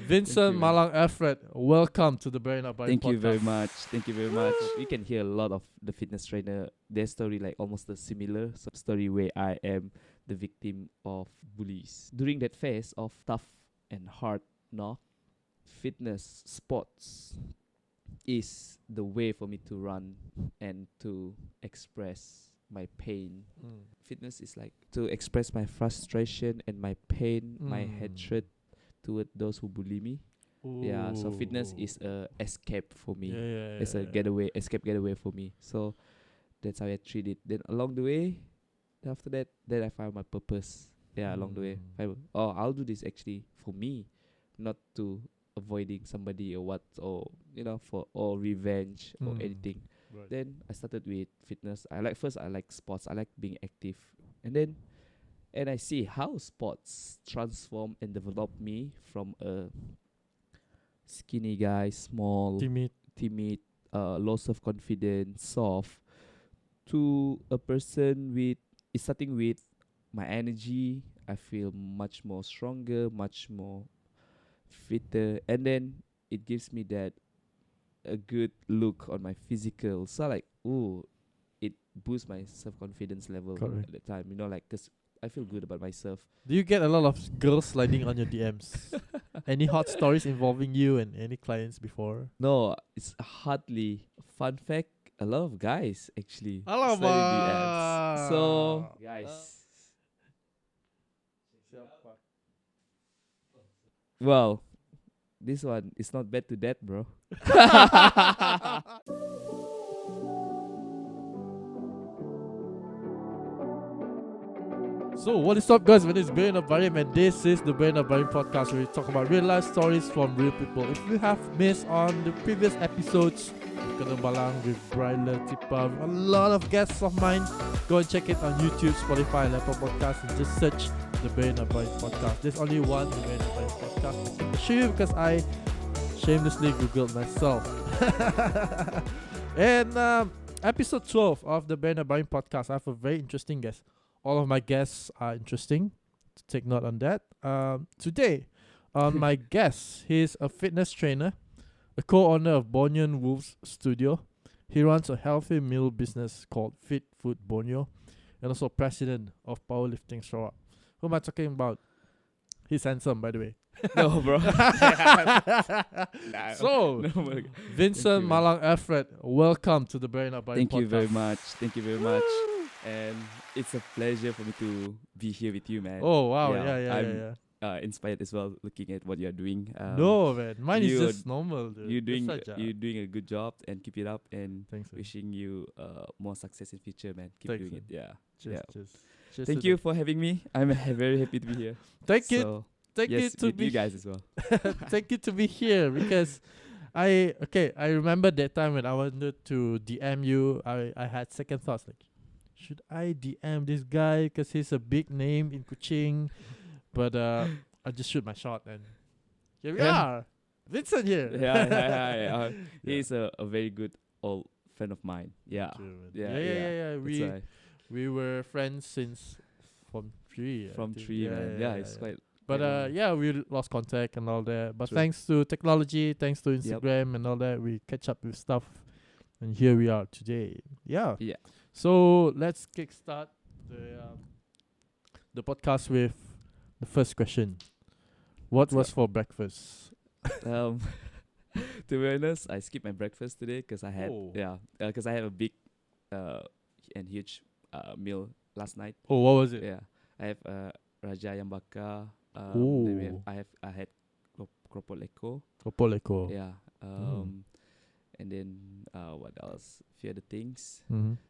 Vincent Mallang Alfred, welcome to the barryanakbarim podcast. Thank you very much. Thank you very much. We can hear a lot of the fitness trainer, their story like almost a similar story where I am the victim of bullies. During that phase of tough and hard knock, fitness, sports is the way for me to run and to express my pain. Fitness is like to express my frustration and my pain, my hatred toward those who bully me. Yeah, so fitness is a escape for me. It's a escape getaway for me. So that's how I treat it. Then along the way, after that, then I found my purpose. Yeah, along the way, I'll do this actually for me, not to avoiding somebody or for revenge or anything. Right. Then I started with fitness. I like sports. I like being active, and I see how sports transform and develop me from a skinny guy, small, timid, low self-confidence, soft, to a person starting with my energy. I feel much more stronger, much more fitter, and then it gives me that a good look on my physical. So it boosts my self-confidence level at the time. Cause I feel good about myself. Do you get a lot of girls sliding on your DMs? Any hot stories involving you and any clients before? No, it's hardly. Fun fact: a lot of guys actually Alamak. sliding DMs. So guys, well, this one is not bad to that, bro. So what is up, guys? My name is barryanakbarim and this is the barryanakbarim podcast where we talk about real life stories from real people. If you have missed on the previous episodes with Mallang, with Bryla, Tipa, with a lot of guests of mine, go and check it on YouTube, Spotify, and Apple Podcasts, and just search the barryanakbarim podcast. There's only one barryanakbarim podcast. I can assure you because I shamelessly googled myself. And episode 12 of the barryanakbarim podcast, I have a very interesting guest. All of my guests are interesting. Take note on that. Today, my guest, he's a fitness trainer, a co-owner of Bornean Wolves Studio. He runs a healthy meal business called Fit Food Borneo, and also president of Powerlifting Sarawak. Who am I talking about? He's handsome, by the way. No, bro. So, Vincent Mallang Alfred, welcome to the barryanakbarim podcast. Thank you very much. Thank you very much. And it's a pleasure for me to be here with you, man. Oh, wow. Yeah. I'm inspired as well looking at what you're doing. No, man. Mine is just normal, dude. You're doing a good job and keep it up. And thanks, wishing you more success in future, man. Keep thanks, doing it. Yeah. Cheers. Thank you for having me. I'm very happy to be here. Thank you to be you guys as well. Thank you to be here because I remember that time when I wanted to DM you. I had second thoughts like, should I DM this guy because he's a big name in Kuching? But I just shoot my shot and here we are. Vincent here. Yeah. He's a very good old friend of mine. Yeah. Yeah. We were friends since from 3. From 3, man. Yeah, it's quite. But we lost contact and all that. But thanks to technology, thanks to Instagram and all that, we catch up with stuff. And here we are today. Yeah. So let's kickstart the podcast with the first question. What was for breakfast? To be honest, I skipped my breakfast today because I had because I had a big and huge meal last night. Oh, what was it? Yeah, I have Raja Ayam Bakar. Then I had Keropok Leko. Yeah. And then what else? A few other things.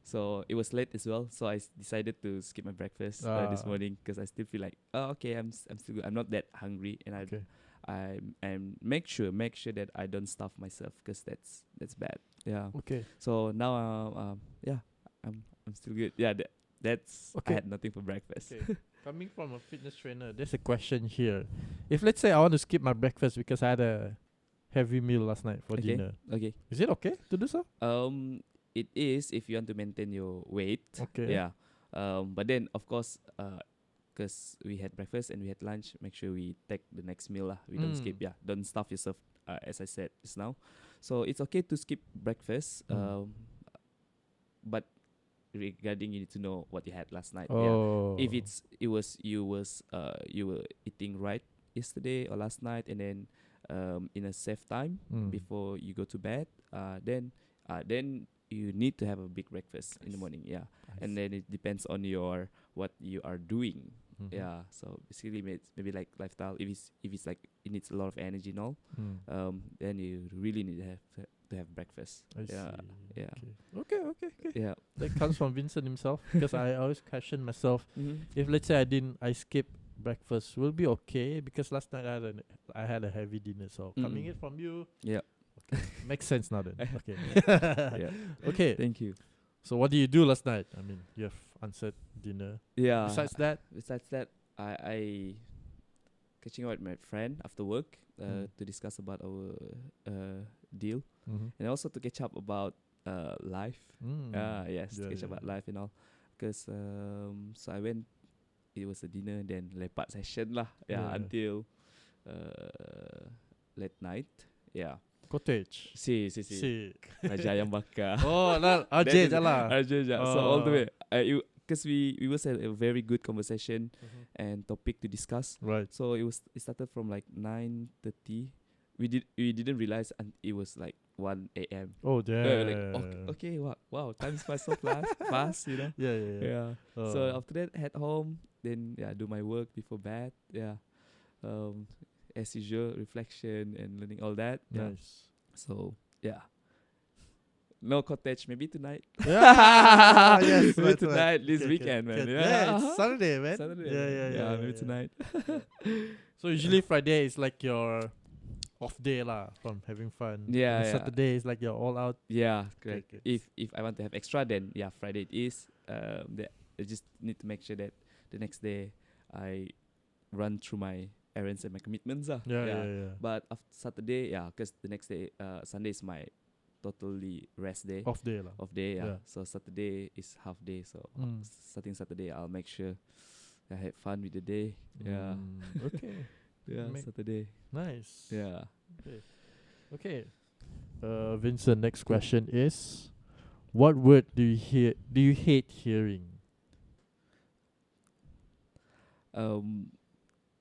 So it was late as well. So I decided to skip my breakfast this morning because I still feel like I'm still good. I'm not that hungry, and I make sure that I don't starve myself because that's bad. Yeah. Okay. So now I'm still good. Yeah. That's I had nothing for breakfast. Okay. Coming from a fitness trainer, there's a question here. If let's say I want to skip my breakfast because I had a heavy meal last night for dinner. Okay. Is it okay to do so? It is if you want to maintain your weight. Okay. Yeah. But then of course, because we had breakfast and we had lunch. Make sure we take the next meal lah. We don't skip. Yeah, don't stuff yourself. As I said just now, so it's okay to skip breakfast. But regarding, you need to know what you had last night. Oh. Yeah. If you were eating right yesterday or last night, and then in a safe time before you go to bed, then you need to have a big breakfast in the morning. Yeah. And then it depends on what you are doing. Yeah, so basically maybe like lifestyle. If it's like it needs a lot of energy and all, then you really need to have breakfast. I see. Yeah. Okay. Yeah. That comes from Vincent himself, because I always question myself. If let's say I skip breakfast, will be okay, because last night I had a heavy dinner. So coming in from you, Yeah. okay, makes sense now then. Okay. Yeah. Okay. Thank you. So what did you do last night? I mean, you have answered dinner. Yeah. Besides that, I catching up with my friend after work to discuss about our deal, and also to catch up about life. Yes, to catch up about life and all. Because so I went. It was a dinner, then lepak session lah. Yeah, until late night. Yeah. cottage. Si. Raja ayam bakar. Oh, RJ je lah. RJ je. So all the way. Because we was at a very good conversation and topic to discuss. Right. So it started from like 9:30. We didn't realize it was like 1 a.m. Oh damn. Okay, wow, time's passed so fast, you know. Yeah. So after that, head home, then do my work before bed. Yeah. As usual, reflection and learning all that. Nice. So no cottage, maybe tonight. Yeah. Yes. Maybe tonight, this weekend, man. Yeah, it's Saturday, man. Saturday. Yeah. Maybe tonight. So usually Friday is like your off day lah, from having fun. Yeah. Saturday is like your all out. Yeah, correct. Okay. If I want to have extra, then Friday it is. I just need to make sure that the next day I run through my errands and my commitments. Yeah. But after Saturday, because the next day, Sunday is my totally rest day. Off day lah. Off day, So Saturday is half day. So starting Saturday, I'll make sure I had fun with the day. Yeah. Okay. Saturday. Nice. Yeah. Okay. Vincent, next question is, what word do you hate hearing?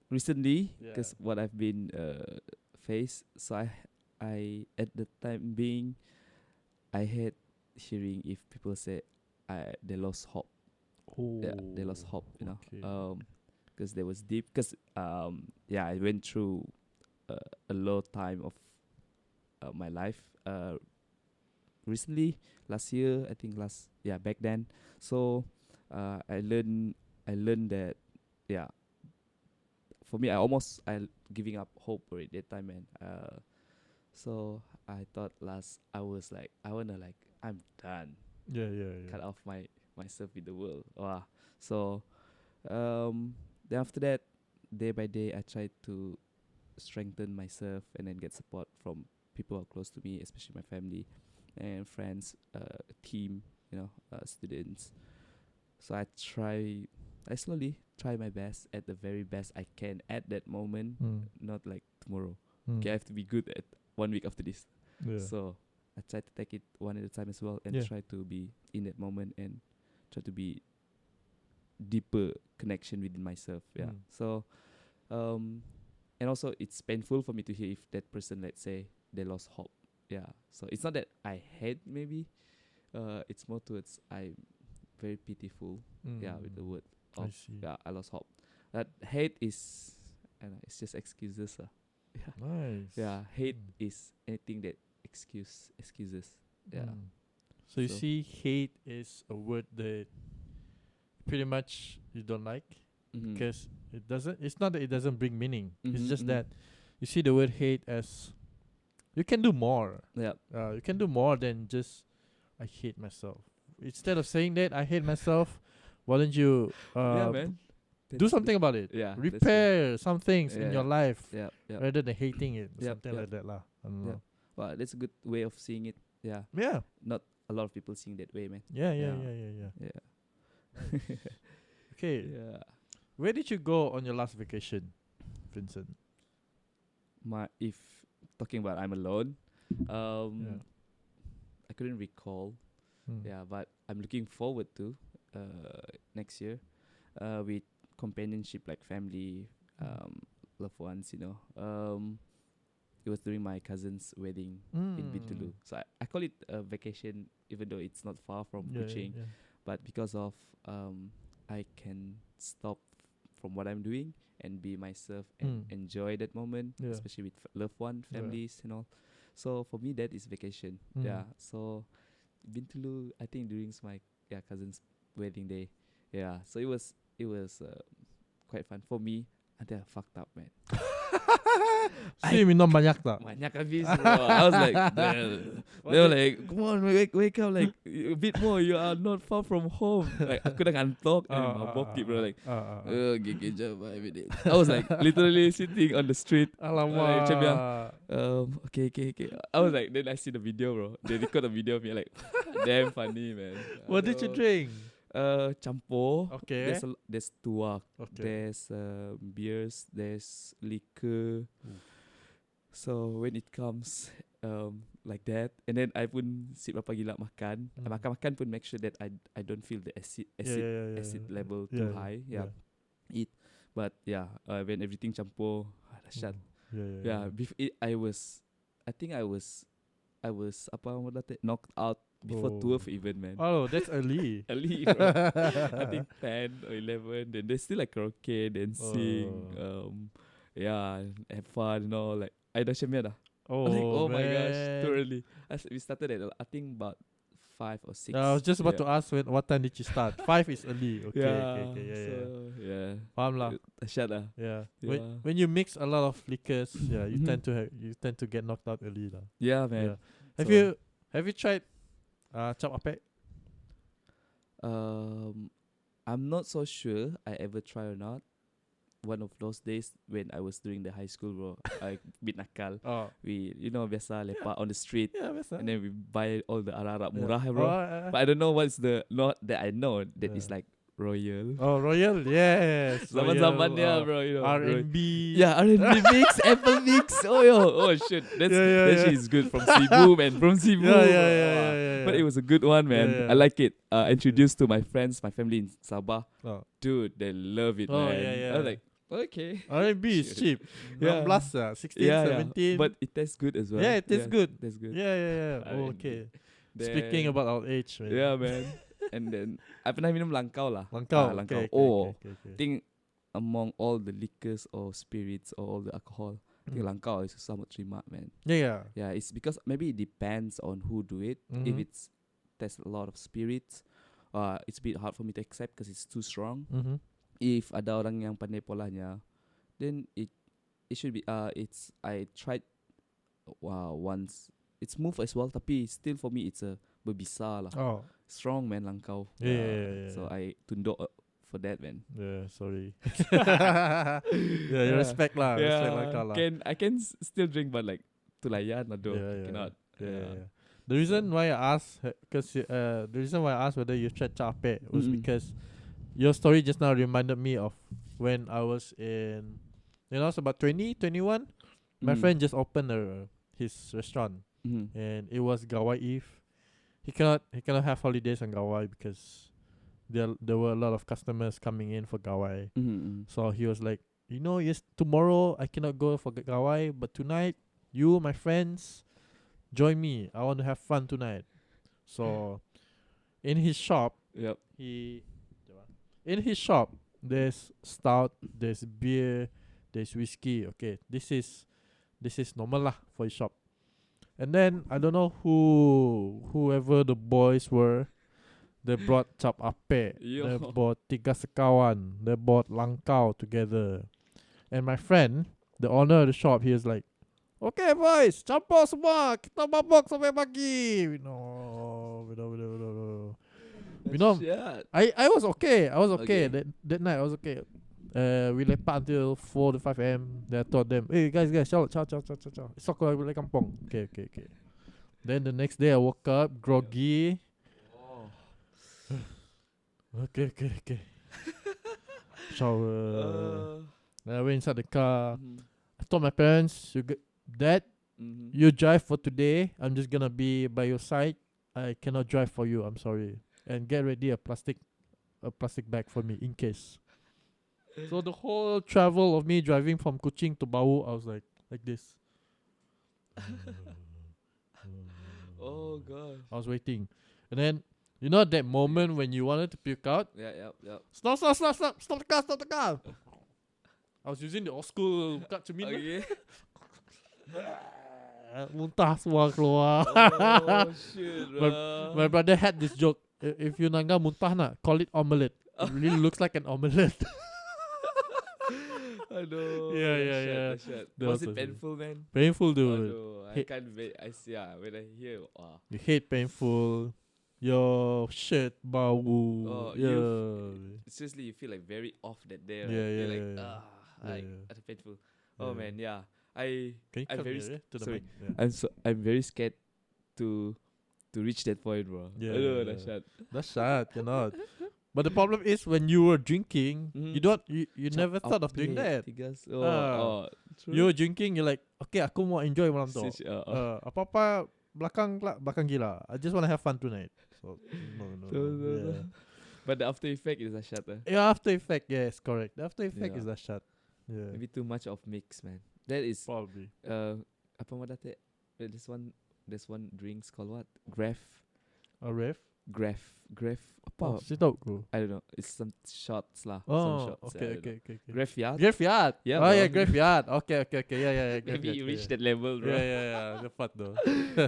Recently, because what I've been faced, so I at the time being, I hate hearing if people say they lost hope. Oh, Yeah, they lost hope. You know, okay. because they was deep. Because I went through a low time of my life. Recently, last year, I think back then. So I learned that for me, I giving up hope already that time, man. So I thought I was like, I'm done. Yeah. Cut off myself with the world. Wow. So then after that, day by day, I tried to strengthen myself and then get support from people who are close to me, especially my family and friends, team, students. So I slowly try my best at the very best I can at that moment, not like tomorrow. Okay, I have to be good at 1 week after this. Yeah. So I try to take it one at a time as well, and try to be in that moment and try to be deeper connection within myself. Yeah. So and also it's painful for me to hear if that person, let's say, they lost hope. Yeah. So it's not that I hate, maybe it's more towards I'm very pitiful with the word of, I lost hope. That hate is, it's just excuses. Nice. Yeah, hate is anything that excuses. Yeah. So you see, hate is a word that pretty much you don't like, because it's not that it doesn't bring meaning. It's just that you see the word hate as you can do more. Yeah. You can do more than just I hate myself. Instead of saying that I hate myself, why don't you man. do something about it? Yeah. Repair some things in your life Yeah. rather than hating it. Something like that lah. I don't know. Well, that's a good way of seeing it. Yeah. Yeah. Not a lot of people seeing that way, man. Yeah. Yeah. Okay. Yeah. Where did you go on your last vacation, Vincent? If talking about I'm alone, Yeah. I couldn't recall. Mm. Yeah, but I'm looking forward to next year, with companionship like family, loved ones. It was during my cousin's wedding in Bintulu, so I call it a vacation, even though it's not far from Yeah, yeah, Kuching. yeah. But because of I can stop from what I'm doing and be myself and enjoy that moment, Yeah. especially with loved one, Yeah. families, and all. So for me, that is vacation. Yeah. So Bintulu, I think during my cousin's wedding day. Yeah. So it was quite fun for me until I fucked up, man. Sih minum banyak tak? Banyak habis, bro. I was like, they were like, come on, wake up, like a bit more. You are not far from home. Like aku dah ngantuk and mabok, bro. Like, gigi jam, everything. I was like literally sitting on the street. Like, macam yang, Alamak. okay. I was like, then I see the video, bro. They record a video of me, like, damn funny, man. What did you drink? Campur. Okay. There's tuak. Okay. There's beers. There's liquor. So when it comes like that, and then I pun sit berapa gila makan. Makan pun make sure that I don't feel the acid level too high. Yeah. Eat. But yeah, when everything campur, dahsyat. Yeah. I think I was apa orang kata, knocked out before 12 even, man. Oh, that's early. Early, bro. I think 10 or 11. Then there's still like karaoke, dancing, yeah, have fun and all. Like, I dah syamia dah. Oh my gosh, too early. We started at I think about 5 or 6. I was just about to ask what time did you start? 5 is early. Okay, Yeah. Faham lah. Shut lah. Yeah. Yeah. When you mix a lot of liquors, yeah, you tend to get knocked out early lah. Yeah, man. Yeah. Have you tried chop apek? I'm not so sure I ever try or not. One of those days when I was doing the high school, bro, I bit nakal. We, biasa lepak on the street. Yeah, biasa. And then we buy all the arak-arak murah, bro. But I don't know what's not that I know that is like Royal. Oh, Royal, yes. Zaman-zaman dia, bro. R&B. Yeah, R&B mix, Apple mix. Oh shit. That shit is good from Cebu, man. From Cebu. Yeah. But it was a good one, man. Yeah. I like it. Introduced to my friends, my family in Sabah. Dude, they love it, man. Yeah. I was like, okay. R&B is cheap. Yeah. 16, 17. But it tastes good as well. Yeah, it tastes good. Tastes good. Yeah. Okay. Speaking about our age, man. Yeah, man. And then I pernah minum langkau lah. Langkau. Langkau. Okay. I think among all the liquors or spirits or all the alcohol, I think langkau is somewhat terima, man. Yeah. Yeah, it's because maybe it depends on who do it. If there's a lot of spirits, it's a bit hard for me to accept because it's too strong. If ada orang yang pandai polanya, then it should be I tried once. It's smooth as well, tapi still for me it's a berbisa lah. Strong, man, langkau. Yeah. So I tunduk for that, man. Yeah, sorry. Respect lah. Yeah, Respect langkau lah. I can still drink, but like tulayan lah, cannot. Yeah. The reason why I asked, whether you tried chape was because your story just now reminded me of when I was in, it's about 20, 21. My friend just opened his restaurant, and it was Gawai Eve. He cannot have holidays on Gawai because there were a lot of customers coming in for Gawai. So he was like, tomorrow I cannot go for Gawai, but tonight you, my friends, join me. I want to have fun tonight. So in his shop, there's stout, there's beer, there's whiskey. Okay, this is normal lah for his shop. And then I don't know whoever the boys were, they brought chap ape, they brought tiga sekawan, they brought langkau together. And my friend, the owner of the shop, he was like, okay boys, campur semua, kita mabok sampai pagi. No. I was okay. That night I was okay. We lepak until 4 to 5 a.m. Then I told them, hey guys, ciao. It's okay, we like kampung. Okay. Then the next day I woke up groggy. Okay. shower. I went inside the car. Mhm. I told my parents, Dad, Mhm. you drive for today. I'm just gonna be by your side. I cannot drive for you. I'm sorry. And get ready a plastic bag for me in case. So the whole travel of me driving from Kuching to Bau, I was like this. Oh god. I was waiting, and then you know that moment when you wanted to puke out. Yeah, yeah. Stop the car. I was using the old school cut to me. Okay. Muntah semua keluar. Oh shit, My brother had this joke. If you nangga muntah nak, call it omelette. It really looks like an omelette. I know. Yeah, that yeah. shit. That Was was it awesome. painful, man? Painful, Oh dude. no, I Hate- can't wait. I see. Yeah, when I hear, You hate painful. Your shit bau. Oh, Yeah. seriously, you feel like very off that day. Yeah, Right? yeah, You're like, yeah. like Yeah. that's painful. Oh Yeah. man, yeah. Can you I'm come very here to the sorry. mic? Yeah. I'm very scared to reach that point, bro. Yeah, I know yeah. that shit. That's sad, cannot. But the problem is when you were drinking, Mhm. you never thought of doing that. Ah. True. You were drinking, you're like, okay, aku mau enjoy malam tu. Apa-apa belakang gila. I just want to have fun tonight. So no. No. But the after effect is a shot. Yeah, after effect, yes, correct. The after effect Yeah. is that shot. Yeah. Maybe too much of mix, man. That is Probably. apa mo dati? There's one drinks called what? Graf. A ref? Graf. Oh, Apa? sit out, bro. I don't know. It's some shots lah. some Oh, shots. okay. Graveyard. Graveyard. Yeah, Oh yeah, yeah, graveyard. Okay. Yeah. Maybe you reached that that. level, bro. Yeah. The fun though.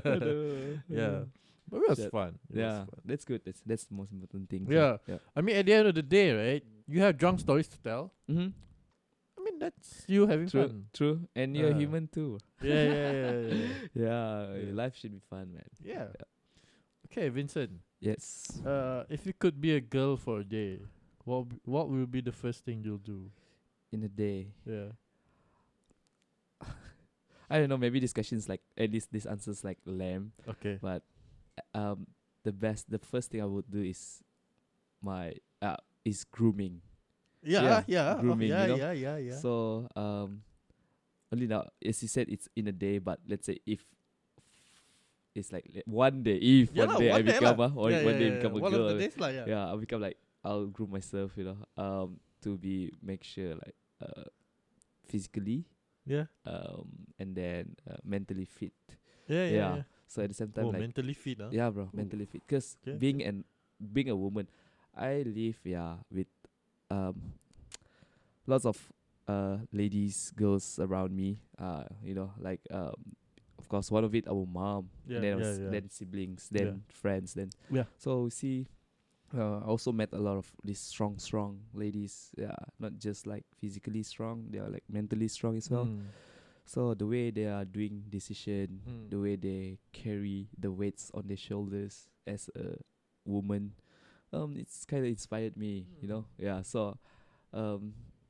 Aduh. Yeah. But it was Shit. fun. It was Yeah, fun. that's good. That's the most important thing. Yeah. Yeah. I mean, at the end of the day, right? You have drunk stories to tell. Mm-hmm. I mean, that's you having True. fun. True. And you're Ah. human too. Yeah. Yeah. Yeah. Life should be fun, man. Yeah. Okay, Vincent. Yes. If you could be a girl for a day, what will be the first thing you'll do? In a day. Yeah. I don't know. Maybe this question's like at least this answer's like lame. Okay. But the first thing I would do is is grooming. Yeah. grooming, you know? Yeah. So only now, as you said, it's in a day. But let's say if it's like one day, if Yeah one lah, day I one day become lah. one day I become a One girl, of the days lah, yeah. yeah, I'll become like I'll groom myself, to be make sure like physically, Yeah. and then mentally fit. Yeah. So at the same time, Oh, like mentally fit, huh? yeah, bro, mentally fit. Cause Okay, being a woman, I live with lots of ladies, girls around me. Like of course one of it our mom, Yeah, then siblings, then friends, then Yeah. So see, I also met a lot of these strong ladies. Yeah, not just like physically strong, they are like mentally strong as well. Mm. So the way they are doing decision, Mm. the way they carry the weights on their shoulders as a woman, it's kind of inspired me, Yeah. So,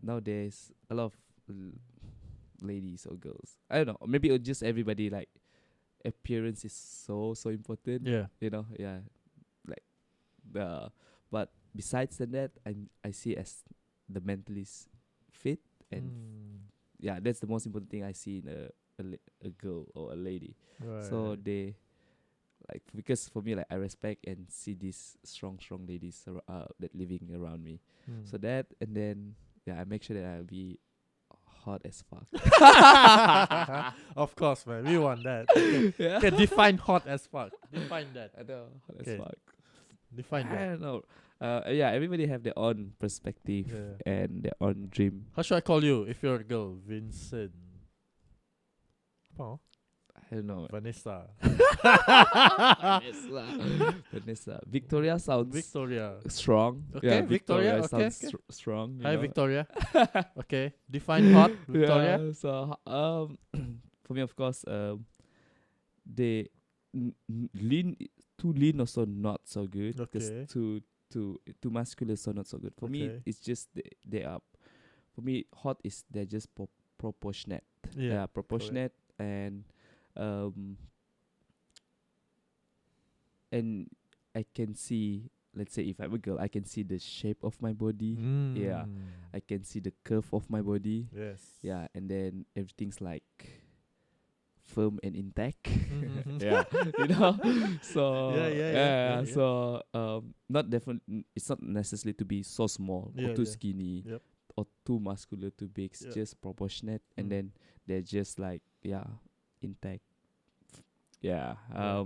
nowadays a lot of ladies or girls, I don't know, maybe just everybody, like appearance is so important. Yeah. Yeah, like but besides that, I see as the mentally fit, and yeah, that's the most important thing I see in a girl or a lady. Right. So they like, because for me, like I respect and see these strong ladies that living around me. So that, and then I make sure that I'll be hot as fuck. Of course, man. We want that. Yeah. Okay, define hot as fuck. Define that. I know, hot Okay. as fuck. Define I that. don't know. Everybody have their own perspective Yeah. and their own dream. How should I call you if you're a girl? Vincent. Oh, I don't know. Vanessa. Vanessa. Victoria sounds Victoria. strong. Okay, Yeah, Victoria, sounds okay. strong. Hi, Victoria. Okay, define hot, Victoria. Yeah, so for me, of course, they too lean also not so good. 'Cause Okay. too muscular so not so good. For me, Okay. it's just they are. For me, hot is they're just proportionate. Yeah, proportionate, and I can see let's say if I'm a girl, I can see the shape of my body. Yeah, I can see the curve of my body. Yes. Yeah, and then everything's like firm and intact. Mhm. Yeah, you know. So Yeah. so not it's not necessary to be so small or Yeah, too yeah. skinny Yep. or too muscular, too big. It's Yeah. just proportionate, and Mm. then they're just like intact. Yeah. Yeah.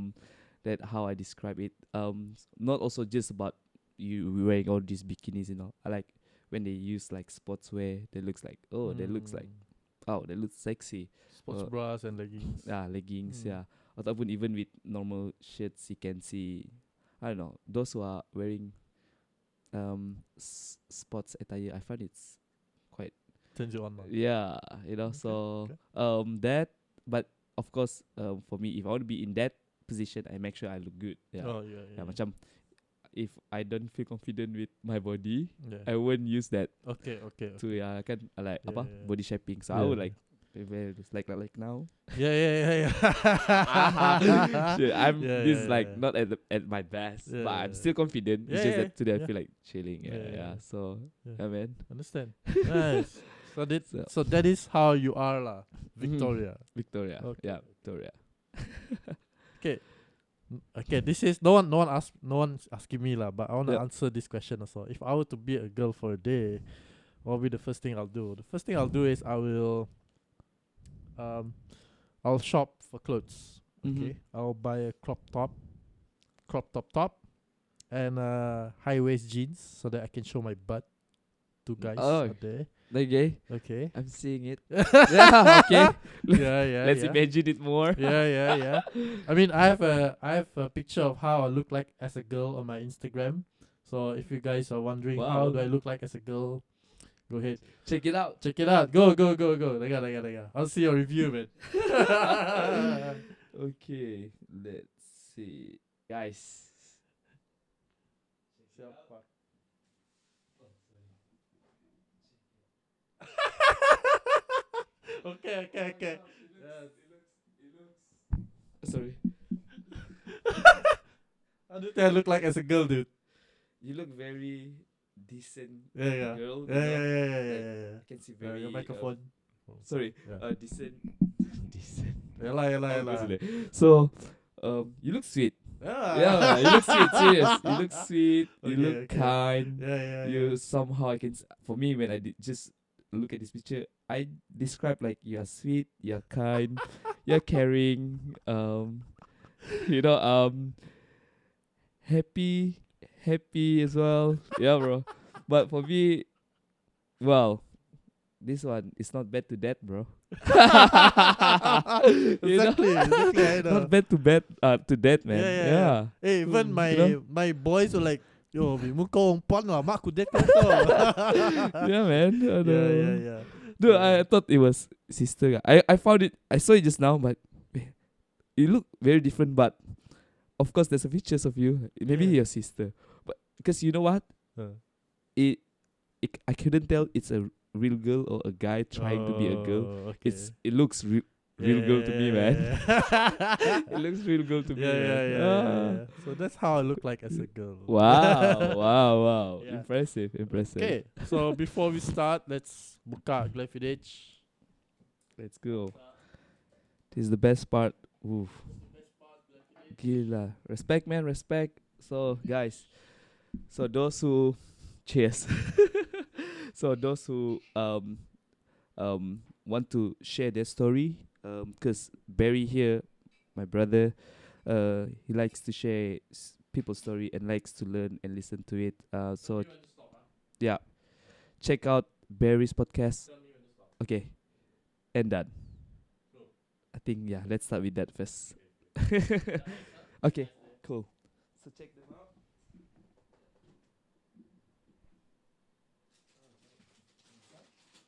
That how I describe it. Not also just about you wearing all these bikinis, you know. I like when they use like sportswear. That looks like that looks sexy. Sports bras and leggings. Leggings, Mm. yeah. Ataupun even with normal shirts, you can see, I don't know, those who are wearing sports attire. I find it's quite, Turns you on, man. yeah, you know. Okay, So okay. that, but of course, for me, if I want to be in that position, I make sure I look good. Yeah, Oh yeah. macam if I don't feel confident with my body, Yeah. I won't use that Okay. to kan like Yeah, apa yeah. body shaping. So I Yeah, would yeah. like wear this like now. Yeah. Shit, I'm this Yeah. like not at my best, Yeah, but yeah, I'm yeah. still confident. It's just that today I Yeah. feel like chilling. Yeah. So Yeah. man. Understand. Nice. So, So that is how you are, lah, Mhm. Victoria. Victoria. Okay. Yeah, Victoria. Okay. This is no one's asking me, lah, but I wanna Yep. answer this question also. If I were to be a girl for a day, what will be the first thing I'll do? The first thing I'll do is I'll shop for clothes. Okay. I'll buy a crop top and high waist jeans so that I can show my butt to guys Oh. out there. Okay, Okay. I'm seeing it. Yeah, okay. Yeah. Let's imagine it more. Yeah. I mean, I have a picture of how I look like as a girl on my Instagram. So if you guys are wondering how Wow. do I look like as a girl, go ahead, Check it out. check it out. Go. Lega. I'll see your review, man. Okay, let's see, guys. Okay. Yes. Sorry, How do you think I look like as a girl, dude? you look very decent Yeah. girl. Yeah. I can see very Your microphone. sorry, Yeah. decent. Yalah. So, you look sweet. Yeah, you look sweet. Serious, you look sweet. You Okay, look okay. kind. Yeah. You somehow I can. For me, when I just look at this picture, I describe like you are sweet, you're kind, you're caring. You know, happy as well. Yeah, bro. But for me, well, this one is not bad to that, bro. Exactly, I know. Not bad to that, man. Yeah. Hey, even You know? my boys were like, yo, muka umpan lah, mak aku dekat tu. Yeah, man. Yeah. Dude, I thought it was sister. I found it. I saw it just now, but you look very different. But of course, there's a pictures of you. Maybe Yeah. your sister. But because you know what, it I couldn't tell it's a real girl or a guy trying to be a girl. Okay. It looks real girl to me, man. It looks real girl to me, man. Yeah. So that's how I look like as a girl. Wow. Yeah. Impressive. Okay, so before we start, let's buka Glenfiddich. Let's go. This is the best part. Oof. Gila. Respect, man. Respect. So, guys. So, those who... Cheers. So, those who want to share their story, because Barry here, my brother, he likes to share people's story and likes to learn and listen to it. So, yeah. Check out Barry's podcast. Okay. And done. I think, yeah, let's start with that first. Okay, cool. So check them out.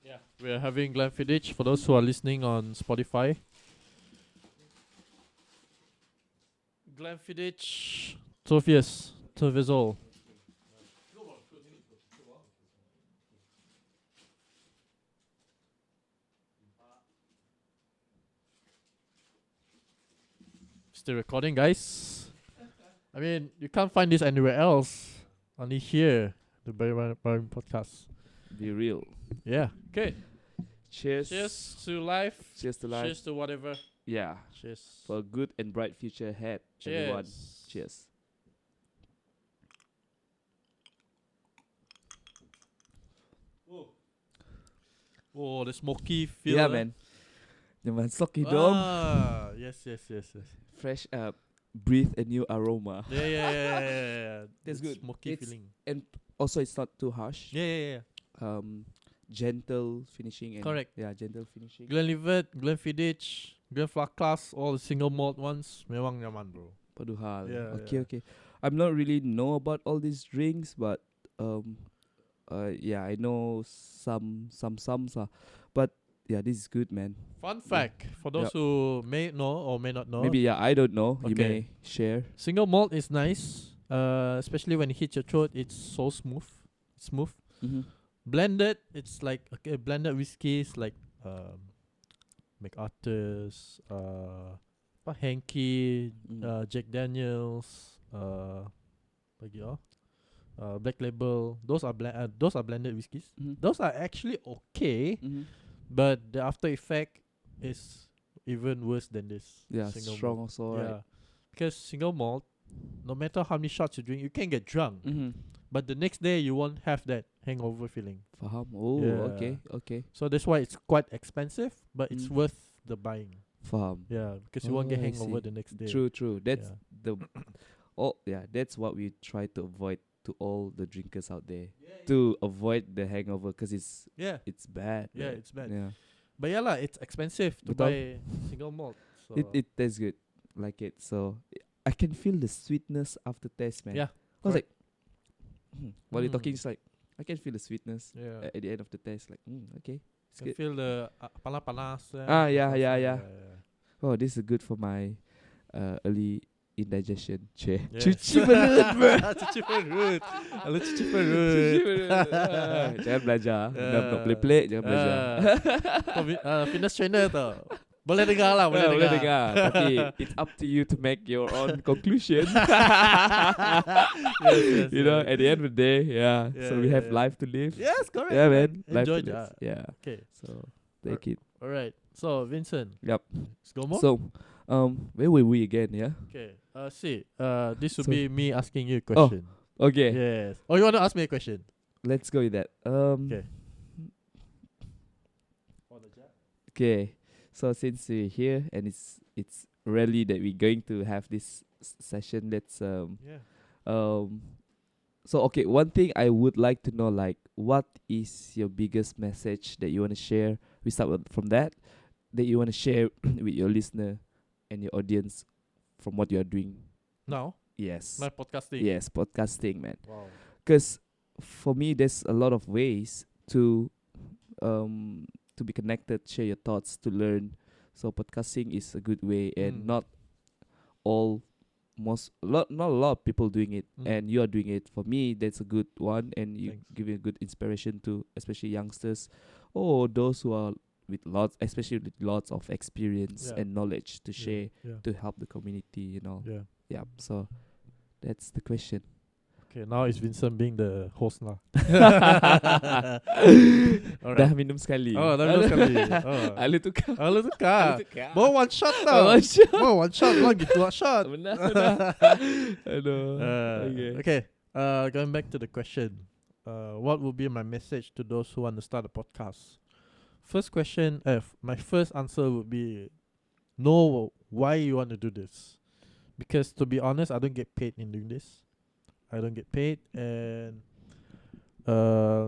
Yeah, we are having Glenfiddich for those who are listening on Spotify. Glenfiddich, 12 years old. Still recording, guys. I mean, you can't find this anywhere else. Only here, the barryanakbarim podcast. Be real. Yeah. Okay. Cheers. Cheers to life. Cheers to life. Cheers to whatever. Yeah. Cheers. For a good and bright future ahead, everyone. Cheers. Cheers. Oh, the smoky feel. Yeah, man. Jangan sok hidung. Yes. Fresh up. Breathe a new aroma. Yeah. That's The good. Smoky It's- feeling. And also, it's not too harsh. Yeah. Gentle finishing. And Correct. Yeah, gentle finishing. Glenlivet, Glenfiddich, Glenfarclas, all the single malt ones. Memang nyaman, bro. Paduhal. Yeah, Okay. I'm not really know about all these drinks, but yeah, I know some. But yeah, this is good, man. Fun fact for those who may know or may not know. Maybe I don't know. You Okay. may share. Single malt is nice, especially when it hits your throat. It's so smooth. Mm-hmm. Blended, it's like blended whiskeys like MacArthur's, Henke, Jack Daniels, Black Label. Those are blended whiskeys. Mm-hmm. Those are actually okay, Mm-hmm. but the after effect is even worse than this. Yeah, single strong malt. also, right? Because single malt, no matter how many shots you drink, you can get drunk. Mm-hmm. But the next day you won't have that hangover feeling. Faham. Oh, Yeah. okay. So that's why it's quite expensive, but it's Mm. worth the buying. Faham. Yeah, because you won't get Oh, I hangover see. the next day. True. That's Yeah. that's what we try to avoid to all the drinkers out there. To avoid the hangover, because it's Yeah, bad. yeah, right? it's bad. Yeah. But yeah lah, it's expensive to Betul. buy single malt. So It tastes good. Like it. So I can feel the sweetness after taste, man. Yeah, I was correct. like while you're talking, Mm. it's like I can feel the sweetness yeah. at the end of the taste. Like, okay. It's You good. feel the panas. Yeah. Oh, this is good for my early indigestion. Yeah. Cuci perut, bro. Cuci perut. Lalu cuci Cuci perut. perut. Jangan belajar. Nak pelik-pelik, jangan belajar. Fitness trainer tu. Boleh dengar lah, boleh Boleh dengar. dengar. Tapi it's up to you to make your own conclusion. Yes, You know, at the end of the day, Yeah, so we have yeah. life to live. Yes, correct. Yeah, man. Life Enjoy to live. je. Yeah. Okay, So take it. alright. So, Vincent. Yep. Let's go more. So, where were we again? Yeah. Okay. This would So- be me asking you a question. Okay. Yes. Or you want to ask me a question? Let's go with that. Okay. Okay. So since we're here and it's rarely that we're going to have this session, let's Yeah. So okay, one thing I would like to know, like, what is your biggest message that you want to share? We start from that you want to share with your listener and your audience from what you are doing. Now, Yes. my podcasting. Yes, podcasting, man. Wow. Because for me, there's a lot of ways to be connected, share your thoughts, to learn. So podcasting is a good way, and not a lot of people doing it, and you are doing it. For me, that's a good one, and you Thanks. give a good inspiration to especially youngsters or those who are especially with lots of experience Yeah. and knowledge to share Yeah. to help the community. Yeah. Yeah. So that's the question. Okay, now it's Vincent being the host lah. Dah Alright. minum sekali. Oh, dah minum sekali. Oh. Alu tukar. Oh, lu tukar. tukar. Bawa one shot tau. One shot. Bawa one shot. Lu gitu one shot. Benar. Aduh. Okay. Going back to the question. What would be my message to those who want to start a podcast? First question, my first answer would be know why you want to do this. Because to be honest, I don't get paid in doing this. I don't get paid, and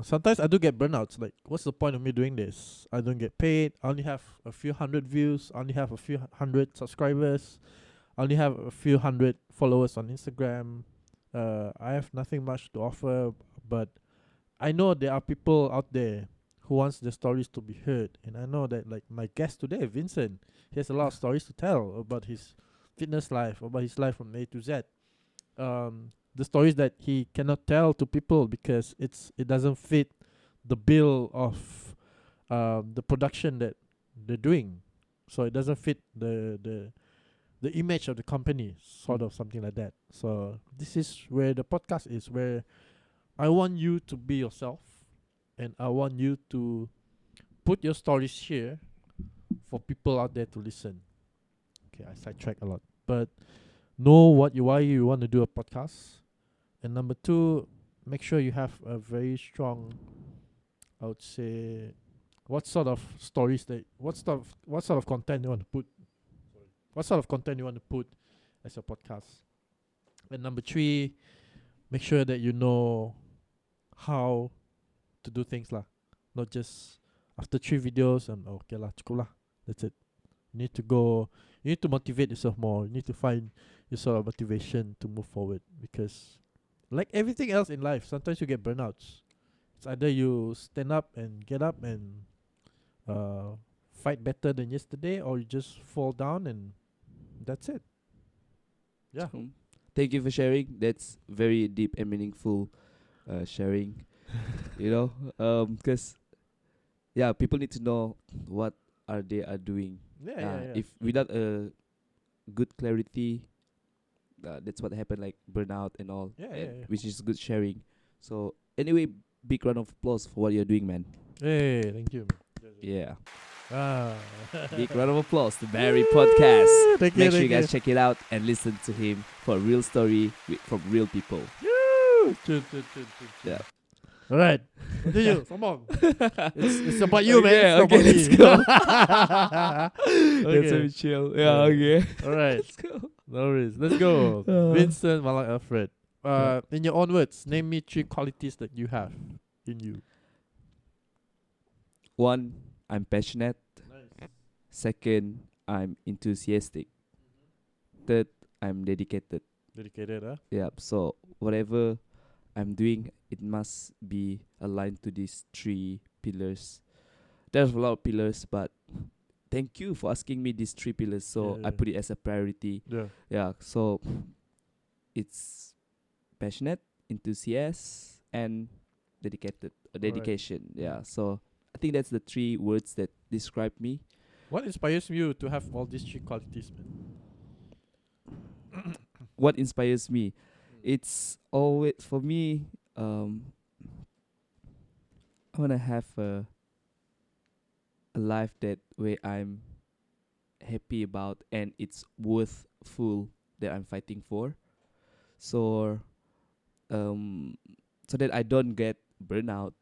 sometimes I do get burnouts. Like, what's the point of me doing this? I don't get paid. I only have a few hundred views. I only have a few hundred subscribers. I only have a few hundred followers on Instagram. I have nothing much to offer, but I know there are people out there who wants their stories to be heard, and I know that, like my guest today, Vincent, he has a lot of stories to tell about his fitness life, about his life from A to Z. The stories that he cannot tell to people because it doesn't fit the bill of the production that they're doing, so it doesn't fit the image of the company, sort of something like that. So this is where the podcast is, where I want you to be yourself, and I want you to put your stories here for people out there to listen. Okay, I sidetrack a lot, but know why you want to do a podcast, and number two, make sure you have a very strong, I would say, what sort of stories that what sort of content you want to put, what sort of content you want to put as a podcast, and number three, make sure that you know how to do things lah, not just after 3 videos and okay lah, cukup lah, that's it. You need to go. You need to motivate yourself more. You need to find your sort of motivation to move forward, because, like everything else in life, sometimes you get burnouts. It's either you stand up and get up and fight better than yesterday, or you just fall down and that's it. Yeah. Thank you for sharing. That's very deep and meaningful sharing. You know, because people need to know what they are doing. Yeah. If without a good clarity, that's what happened, like burnout and all. Yeah. Which is good sharing. So anyway, big round of applause for what you're doing, man. Hey, thank you. Yeah. Ah. Big round of applause to Barry Podcast. Thank Make sure you guys check it out and listen to him for a real story from real people. True. Yeah. All right, continue. Come on. It's about you, man. Yeah, It's okay, about let's me. go. Let's Okay. chill. Yeah, okay. All right. Let's go. No worries. Let's go. Vincent Mallang Alfred. In your own words, name me 3 qualities that you have in you. 1, I'm passionate. Nice. 2nd, I'm enthusiastic. 3rd, I'm dedicated. Dedicated, huh? Yeah. So whatever I'm doing, it must be aligned to these 3 pillars. There's a lot of pillars, but thank you for asking me these 3 pillars. So Yeah. I put it as a priority. Yeah. Yeah. So it's passionate, enthusiast, and dedicated. Dedication. Yeah. So I think that's the 3 words that describe me. What inspires you to have all these 3 qualities, man? What inspires me? It's always for me. I wanna have a life that where I'm happy about and it's worthful that I'm fighting for. So, so that I don't get burnout.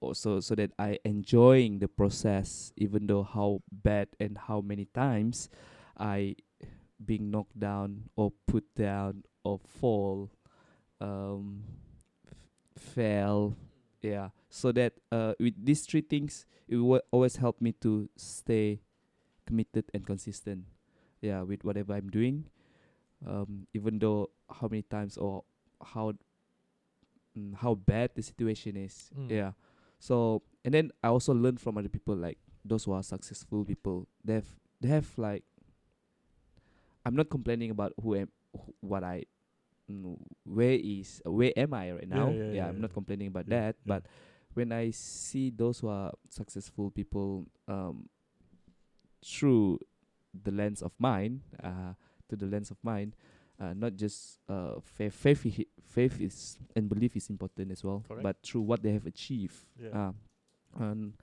Also, so that I enjoying the process, even though how bad and how many times I being knocked down or put down or fall, fail. Yeah. So that with these 3 things, it will always help me to stay committed and consistent. Yeah, with whatever I'm doing, even though how many times or how bad the situation is. Yeah. So and then I also learn from other people, like those who are successful people. They have like, I'm not complaining about what I where am I right now. I'm not complaining about that. But when I see those who are successful people, through the lens of mine, not just faith is and belief is important as well. Correct. But through what they have achieved, Yeah. and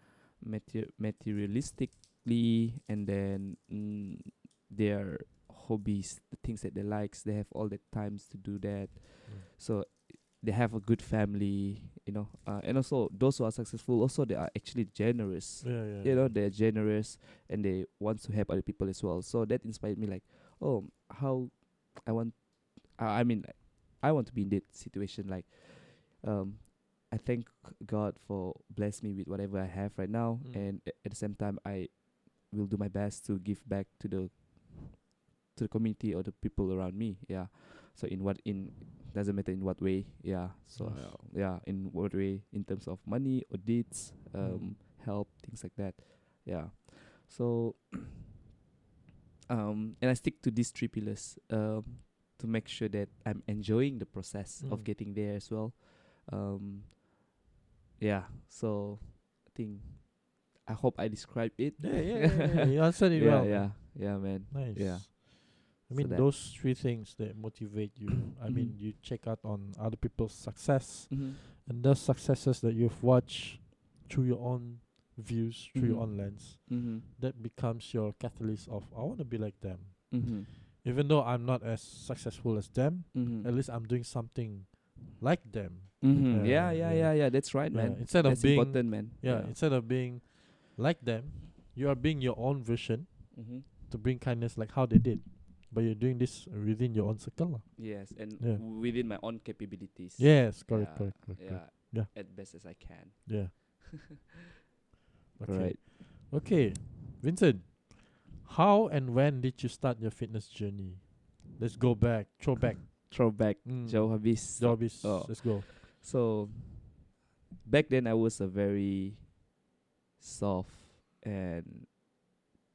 materialistically, and then their hobbies, the things that they likes, they have all the times to do that. So they have a good family, and also those who are successful, also they are actually generous. They're generous and they want to help other people as well. So that inspired me, like, oh, how I want I mean I want to be in that situation. Like, I thank God for bless me with whatever I have right now, and at the same time I will do my best to give back to the community or the people around me. Yeah. So in doesn't matter in what way. Yeah. So in what way, in terms of money or deeds, help, things like that. Yeah. So and I stick to these 3 pillars to make sure that I'm enjoying the process of getting there as well. Yeah. So I hope I described it. Yeah. You answered it well. Yeah, man. Nice. Yeah. I So mean, that. those three things that motivate you. I mean, you check out on other people's success, Mm-hmm. and those successes that you've watched through your own views, through your Mm-hmm. own lens, Mm-hmm. that becomes your catalyst of I want to be like them. Mm-hmm. Even though I'm not as successful as them, Mm-hmm. at least I'm doing something like them. Mm-hmm. Yeah, Yeah, yeah, yeah, yeah, yeah. That's right, yeah. man. Instead of That's being, important, man. yeah, instead of being like them, you are being your own version Mm-hmm. to bring kindness like how they did. But you're doing this within your own circle. Lah. Yes, and Yeah. within my own capabilities. Yes, Yeah, correct, correct, correct, correct. yeah. Yeah. At best as I can. Yeah. Okay. Right. Okay. Vincent, how and when did you start your fitness journey? Let's go back. Throw back. Throwback. Mm. Jauh habis. Job is Oh. let's go. So back then I was a very soft and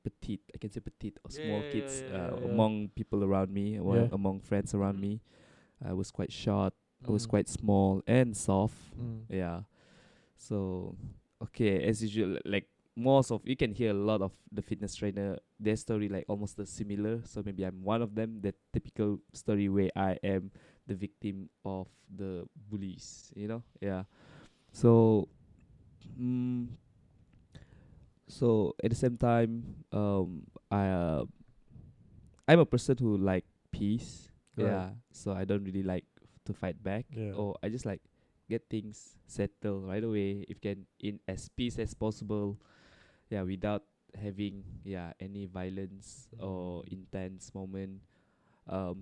petite. I can say petite or small Yeah, kids yeah, yeah, yeah. among people around me, Yeah. among friends around me. I was quite short. I was Mm. quite small and soft. Mm. Yeah. So okay, as usual, like most of you can hear a lot of the fitness trainer, their story like almost similar. So maybe I'm one of them. That typical story where I am the victim of the bullies. Yeah. So, mm, so at the same time, I'm a person who like peace. Right. Yeah. So I don't really like to fight back. Yeah. Or I just like get things settled right away. If can in as peace as possible. Yeah, without having any violence or intense moment.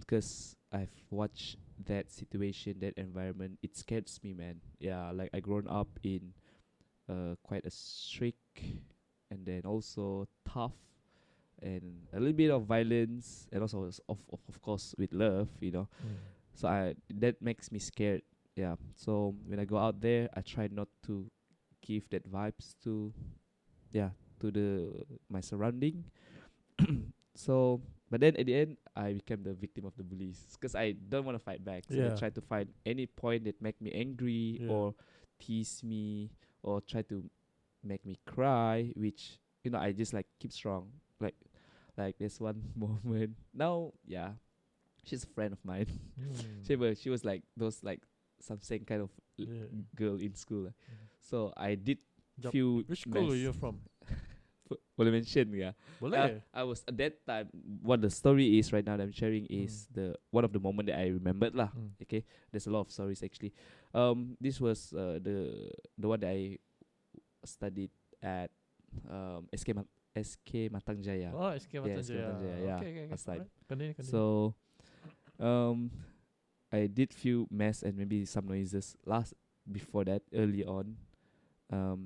Because I've watched that situation, that environment, it scares me, man. Yeah, like I grown up in quite a strict and then also tough and a little bit of violence and also of course with love. Mm. So that makes me scared. Yeah. So when I go out there, I try not to give that vibes to the my surrounding. So but then at the end I became the victim of the bullies because I don't want to fight back. So they Yeah. try to find any point that make me angry Yeah. or tease me or try to make me cry, which I just like keep strong. Like there's one moment now, she's a friend of mine. Mm. She was like those like some same kind of Yeah. girl in school. Mm. So I did Yup. few Which school are mess. you from? Boleh mention, yeah. Boleh. I was at that time. What the story is right now that I'm sharing is the one of the moment that I remembered lah. Mm. Okay, there's a lot of stories actually. This was the one that I studied at SK Matang Jaya. Oh, SK Yeah, Matan SK Jaya. Matan Jaya, yeah, Okay, okay, okay. last time. Alright. Continue, continue. So, I did few mess and maybe some noises before that early on.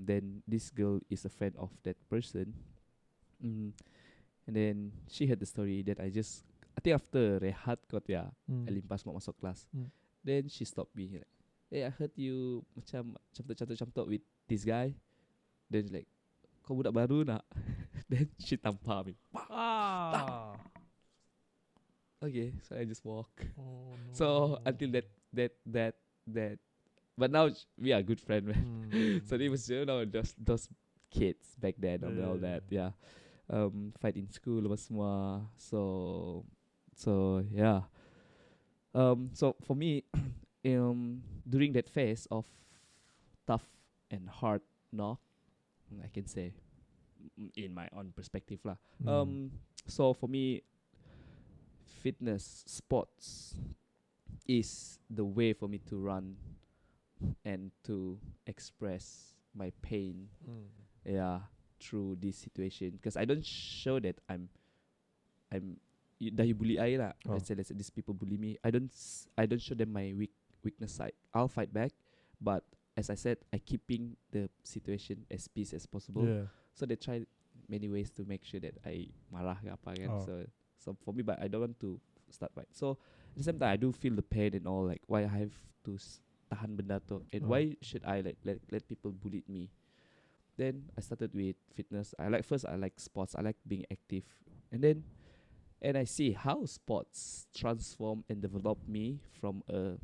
Then this girl is a friend of that person. And then she heard the story that I think after rehat kot ya, I limpas mau masuk kelas. Then she stopped me like, hey, I heard you macam cantik with this guy. Then she's like, kau budak baru nak? Then she tampar me. Ah. Okay, so I just walk. Oh, no. So until that, but now we are good friends, man. So it was just those kids back then and all that, yeah. Fight in school apa semua. So yeah. So for me, during that phase of tough and hard knock, I can say, in my own perspective lah. So for me, fitness sports is the way for me to run and to express my pain through this situation, because I don't show that I'm dah you bully I lah. Let's say these people bully me, I don't show them my weakness side. I'll fight back, but as I said, I keeping the situation as peace as possible. So they try many ways to make sure that I marah ke apa kan. So for me, but I don't want to start fight. So at the same time, I do feel the pain and all, like why I have to tahan benda tu, and why should I let people bully me. Then I started with fitness. I like sports. I like being active, and I see how sports transform and develop me from a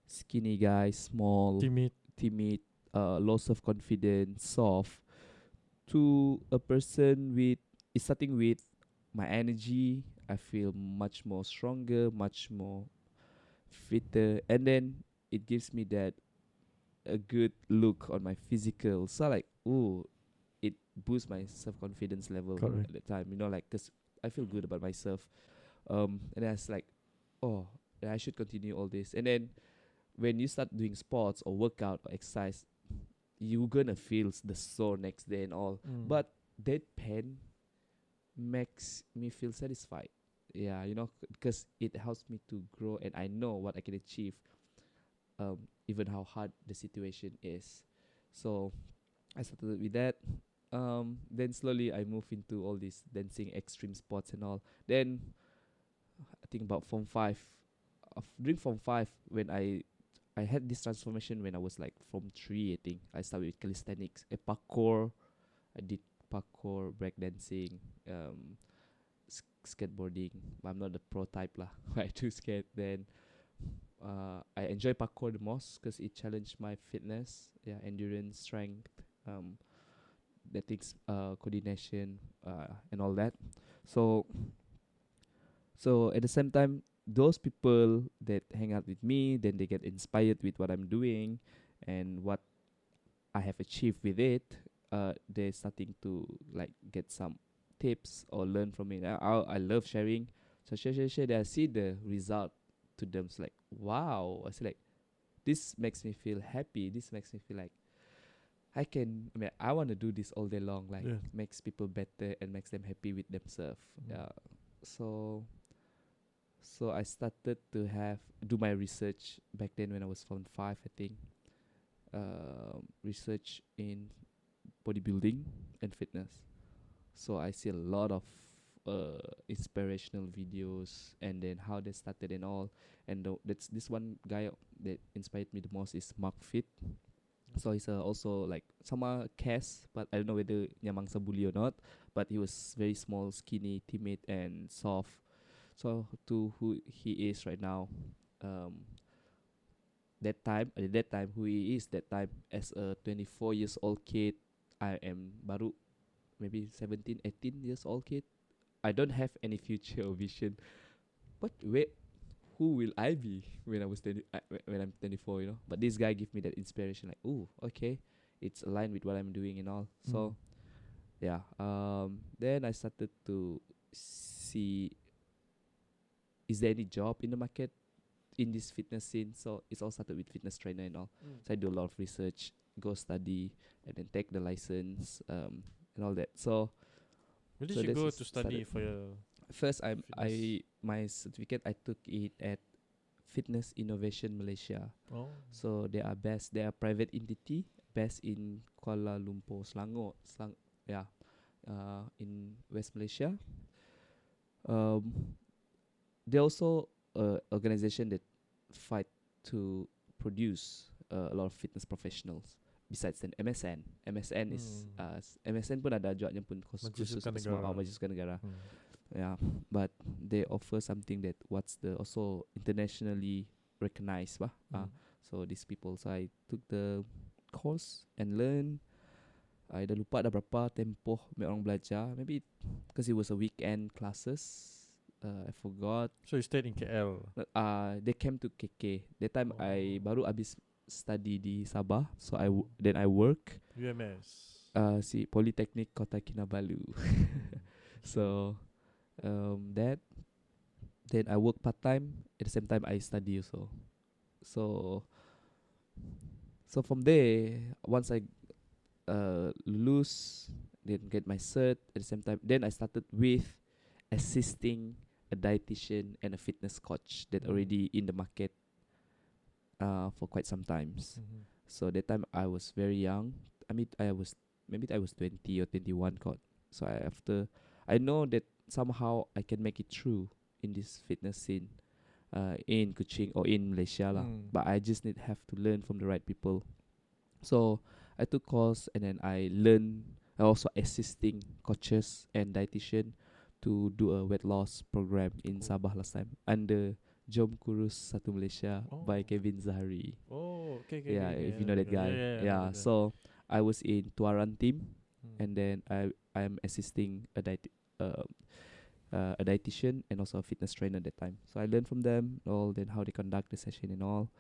skinny guy, small, timid, loss of confidence, soft, to a person with starting with my energy. I feel much more stronger, much more fitter, and then it gives me that a good look on my physical. So like, ooh, it boosts my self confidence level Correct. at the time. You know, like, 'cause I feel good about myself. And I was like, oh, I should continue all this. And then when you start doing sports or workout or exercise, you gonna feel the sore next day and all. Mm. But that pain makes me feel satisfied. Yeah, you know, because it helps me to grow, and I know what I can achieve, even how hard the situation is. So I started with that. Then slowly I moved into all these dancing extreme sports and all. Then I think about Form 5. During Form 5, when I had this transformation when I was like Form 3, I think. I started with calisthenics, parkour. I did parkour, breakdancing, skateboarding. I'm not the pro type lah. I do skate. Then I enjoy parkour the most because it challenged my fitness, yeah, endurance, strength, that takes coordination, and all that. So at the same time, those people that hang out with me, then they get inspired with what I'm doing and what I have achieved with it. They're starting to like get some tips or learn from it. I love sharing. So share. Then I see the result to them. It's like, wow. I say like, this makes me feel happy. This makes me feel like I want to do this all day long. Like, Yeah. makes people better and makes them happy with themselves. Mm. Yeah. So I started to do my research back then when I was Form 5, I think. Research in bodybuilding and fitness. So I see a lot of inspirational videos, and then how they started and all. And that's this one guy that inspired me the most is Mark Fit. So he's also like sama Cass, but I don't know whether Nyamang Sabuli or not. But he was very small, skinny, timid, and soft. So to who he is right now, um, that time who he is that time as a 24 years old kid, I am baru maybe 17, 18 years old kid. I don't have any future or vision. But who will I be when I was 20, when I'm 24, you know? But this guy give me that inspiration, like, oh, okay, it's aligned with what I'm doing and all. So yeah, then I started to see, is there any job in the market in this fitness scene? So it's all started with fitness trainer and all. So I do a lot of research, go study, and then take the license, and all that. So Where did so you that's go just to study started. for your First, fitness? my certificate I took it at Fitness Innovation Malaysia. Oh. So they are private entity based in Kuala Lumpur, Selangor, yeah, in West Malaysia. They also organization that fight to produce a lot of fitness professionals. Besides then MSN is MSN pun ada ajaknya pun Majlis khusus Sukan untuk semua Negara. Majlis Sukan Negara. Yeah, but they offer something that what's the also internationally recognized bah. So these people, so I took the course and learn. I dah lupa dah berapa tempoh orang belajar. Maybe because it was a weekend classes. I forgot. So you stayed in KL. They came to KK. That time I baru habis study di Sabah. So then I work. UMS. Si Polytechnic Kota Kinabalu. So that then I work part time at the same time I study also. So from there, once I lulus, then get my cert at the same time, then I started with assisting a dietitian and a fitness coach that already in the market for quite some times. So that time I was very young. I mean, I was 20 or 21 got. So I know that somehow I can make it through in this fitness scene in Kuching or in Malaysia lah. But I just have to learn from the right people. So I took course, and then I learned. I also assisting coaches and dietitian to do a weight loss program in Sabah last time under Jom Kurus Satu Malaysia by Kevin Zahari. Oh, okay. Yeah, if you know that guy. Yeah. So I was in Tuaran team, and then I'm assisting a a dietitian and also a fitness trainer that time. So I learned from them all, then how they conduct the session and all.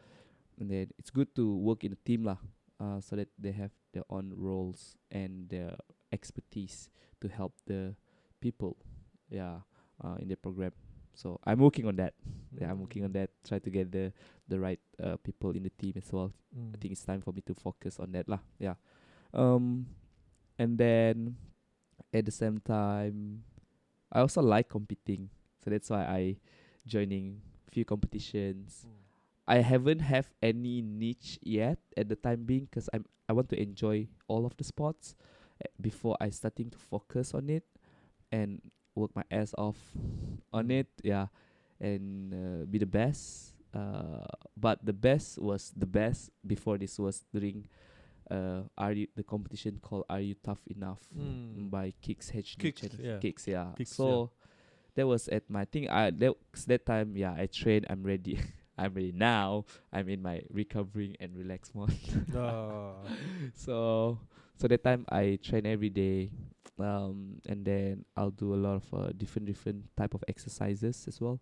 And then it's good to work in a team lah, so that they have their own roles and their expertise to help the people, yeah, in the program. So I'm working on that. Yeah, I'm working on that. Try to get the right people in the team as well. I think it's time for me to focus on that lah. Yeah. And then at the same time, I also like competing, so that's why I joining few competitions. I haven't have any niche yet at the time being, cause I want to enjoy all of the sports before I starting to focus on it and work my ass off on it. Yeah, and be the best. But the best was the best before this was during the competition called Are You Tough Enough by Kicks HD Kicks, channel. yeah. Kicks, yeah. Kicks, So that was at my thing. That time, yeah, I trained. I'm ready. I'm ready now. I'm in my recovering and relax mode. So that time I train every day, and then I'll do a lot of different type of exercises as well,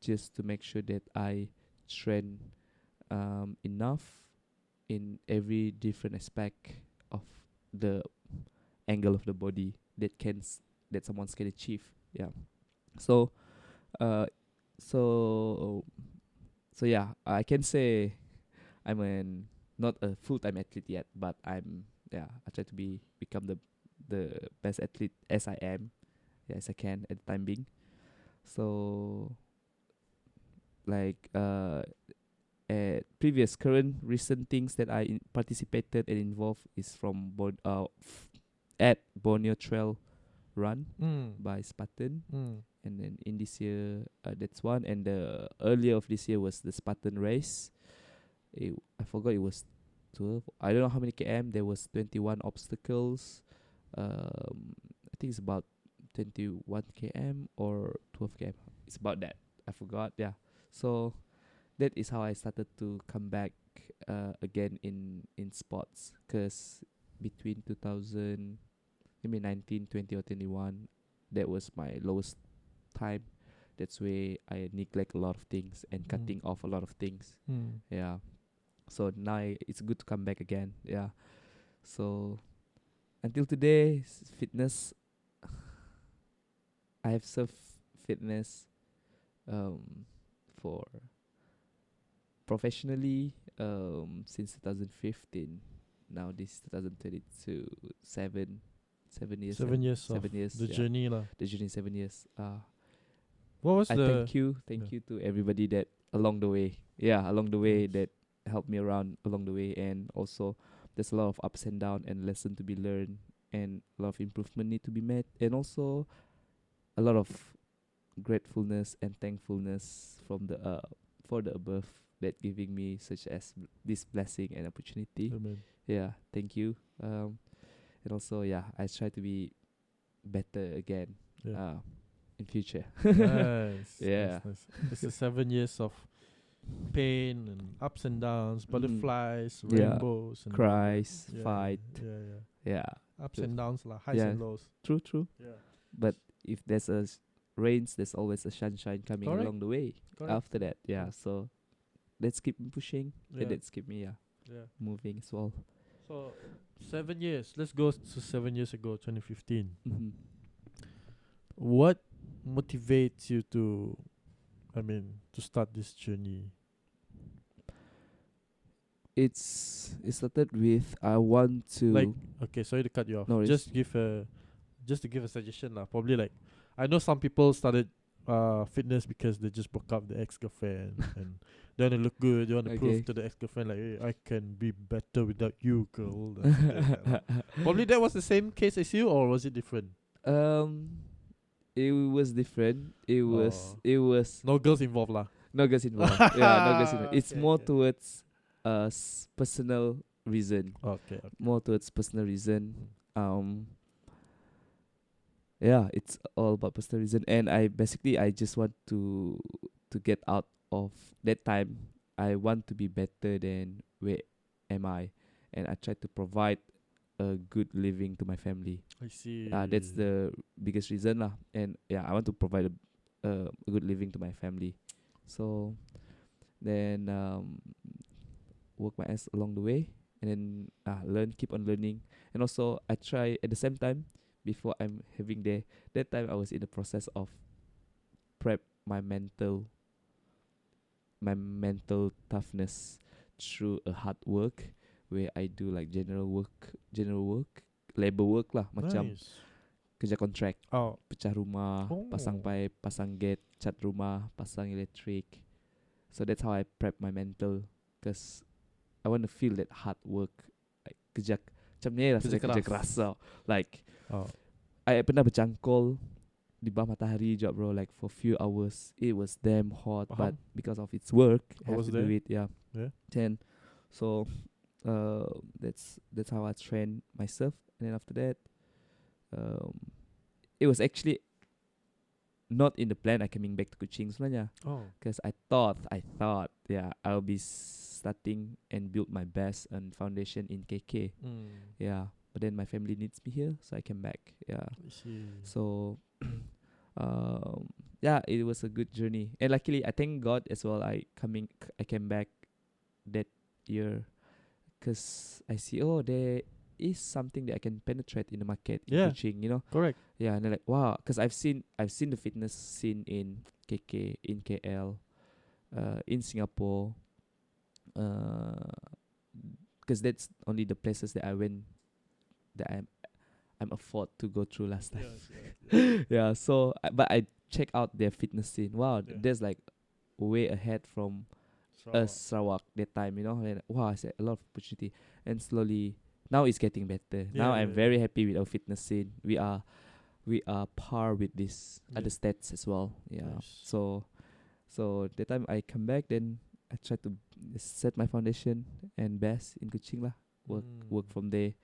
just to make sure that I train enough in every different aspect of the angle of the body that someone can achieve. Yeah. So uh so so yeah, I can say I'm not a full-time athlete yet, but I try to become the best athlete as I am, yeah, as I can at the time being. So like at previous current recent things that I participated and involved is from at Borneo Trail Run by Spartan, and then in this year that's one, and the earlier of this year was the Spartan race. I forgot, it was 12. I don't know how many km. There was 21 obstacles. I think it's about 21 km or 12 km. It's about that. I forgot. Yeah. So that is how I started to come back again in sports. Cause between 19, 20 or 21, that was my lowest time. That's where I neglect a lot of things and cutting off a lot of things. Yeah. So now it's good to come back again. Yeah. So until today, fitness. I have served fitness for professionally since 2015. Now this 2022, 7 years. 7 years. 7 years. The yeah. journey lah. The journey 7 years. What was I the? thank you to everybody that along the way. Yeah, along the way that helped me around along the way, and also there's a lot of ups and downs and lesson to be learned, and a lot of improvement need to be made, and also a lot of gratefulness and thankfulness from the for the above that giving me such as this blessing and opportunity. Amen. Yeah, thank you. And also I try to be better again. Yeah. In future. Nice. Yeah. Nice. It's the 7 years of pain and ups and downs, butterflies, Yeah. rainbows, and Cries, yeah, fight. Yeah. ups and downs lah, highs Yeah. and lows. True. Yeah. But if there's rains, there's always a sunshine coming Correct. along the way. Correct. After that, yeah. So let's keep pushing. Yeah. And let's keep me moving as well. So 7 years. Let's go to 7 years ago, 2015. Mm-hmm. What motivates you to start this journey? It started with I want to Like, okay, sorry to cut you off. No worries. Just to give a suggestion lah. Probably like, I know some people started fitness because they just broke up with the ex-girlfriend and they want to look good. They want to prove to the ex-girlfriend like, hey, I can be better without you, girl. Probably that was the same case as you, or was it different? It was different. It was No girls involved lah. no girls involved. No girls involved. It's Okay, more okay. towards personal reason. Okay. More towards personal reason. Mm. It's all about personal reason, and I just want to get out of that time. I want to be better than where am I, and I try to provide a good living to my family. I see. That's the biggest reason lah. And yeah, I want to provide a good living to my family. So then work my ass along the way, and then keep on learning. And also I try at the same time, before I'm having that time I was in the process of prep my mental toughness through a hard work, where I do like general work, labor work lah, macam Nice. kerja kontrak, Oh. pecah rumah, pasang Oh. pipe, pasang gate, cat rumah, pasang elektrik. So that's how I prep my mental, cause I want to feel that hard work, like kerja macam ni rasanya, kerja keras tau. Like I pernah bercangkul di bawah matahari job, bro, like for few hours. It was damn hot, but because of its work, I have to do it. Yeah. Then so that's how I train myself. And then after that, it was actually not in the plan I coming back to Kuching sebenarnya. Because I thought yeah, I'll be starting and build my best and foundation in KK. Yeah, but then my family needs me here, so I came back. Yeah. So yeah, it was a good journey, and luckily I thank God as well. I came back that year, cause I see, there is something that I can penetrate in the market in Kuching, you know. Correct. Yeah, and they're like, wow, cause I've seen the fitness scene in KK, in KL, in Singapore, cause that's only the places that I went, that I'm afford to go through last time. Yeah, so but I check out their fitness scene. Wow, there's like way ahead from us Sarawak that time, you know. And wow, I said a lot of opportunity, and slowly now it's getting better. Now I'm very happy with our fitness scene. We are par with this other stats as well. Yeah. So that time I come back, then I try to set my foundation and best in Kuching lah. Work from there.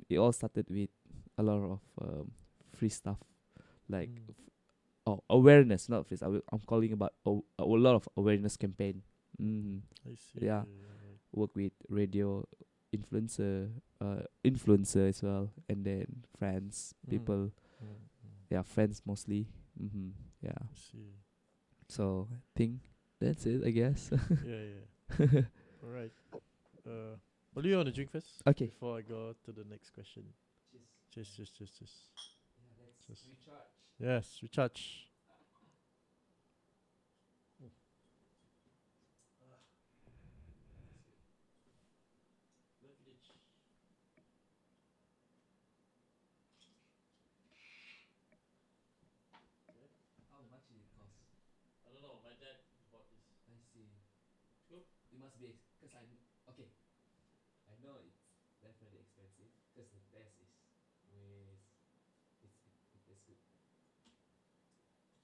It all started with a lot of free stuff, like awareness, not free. I'm calling about a lot of awareness campaign. I see. Yeah, work with radio influencer as well, and then friends, people. Yeah, friends mostly. Yeah. I see. So I think that's it, I guess. All right. What do you want to drink first? Okay. Before I go to the next question. Cheers. Recharge. Yes, recharge. How much did it cost? I don't know. My dad bought this. I see. It must be because I know it's definitely expensive, because the taste is it tastes good.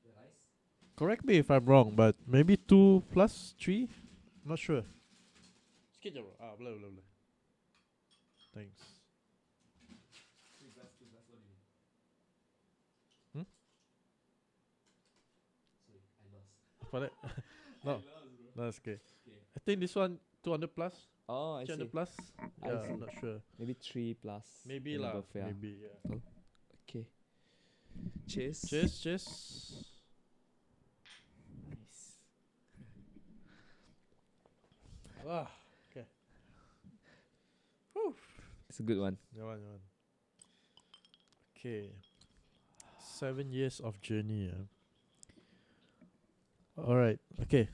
The rice? Correct me if I'm wrong, but maybe 2 plus 3? Not sure. Sikit je bro. Boleh. Thanks. 3 plus, what do you mean? Sorry, I lost. For that? No. I lost, bro. That's okay. I think this one 200 plus. Oh, I see. 300 plus. I Yeah, see. I'm not sure. Maybe 3 plus. Maybe and lah. above, yeah. Maybe, yeah. Okay. Cheers. Cheers. Nice. Okay. It's a good one. That one. Okay. 7 years of journey. Alright. Okay.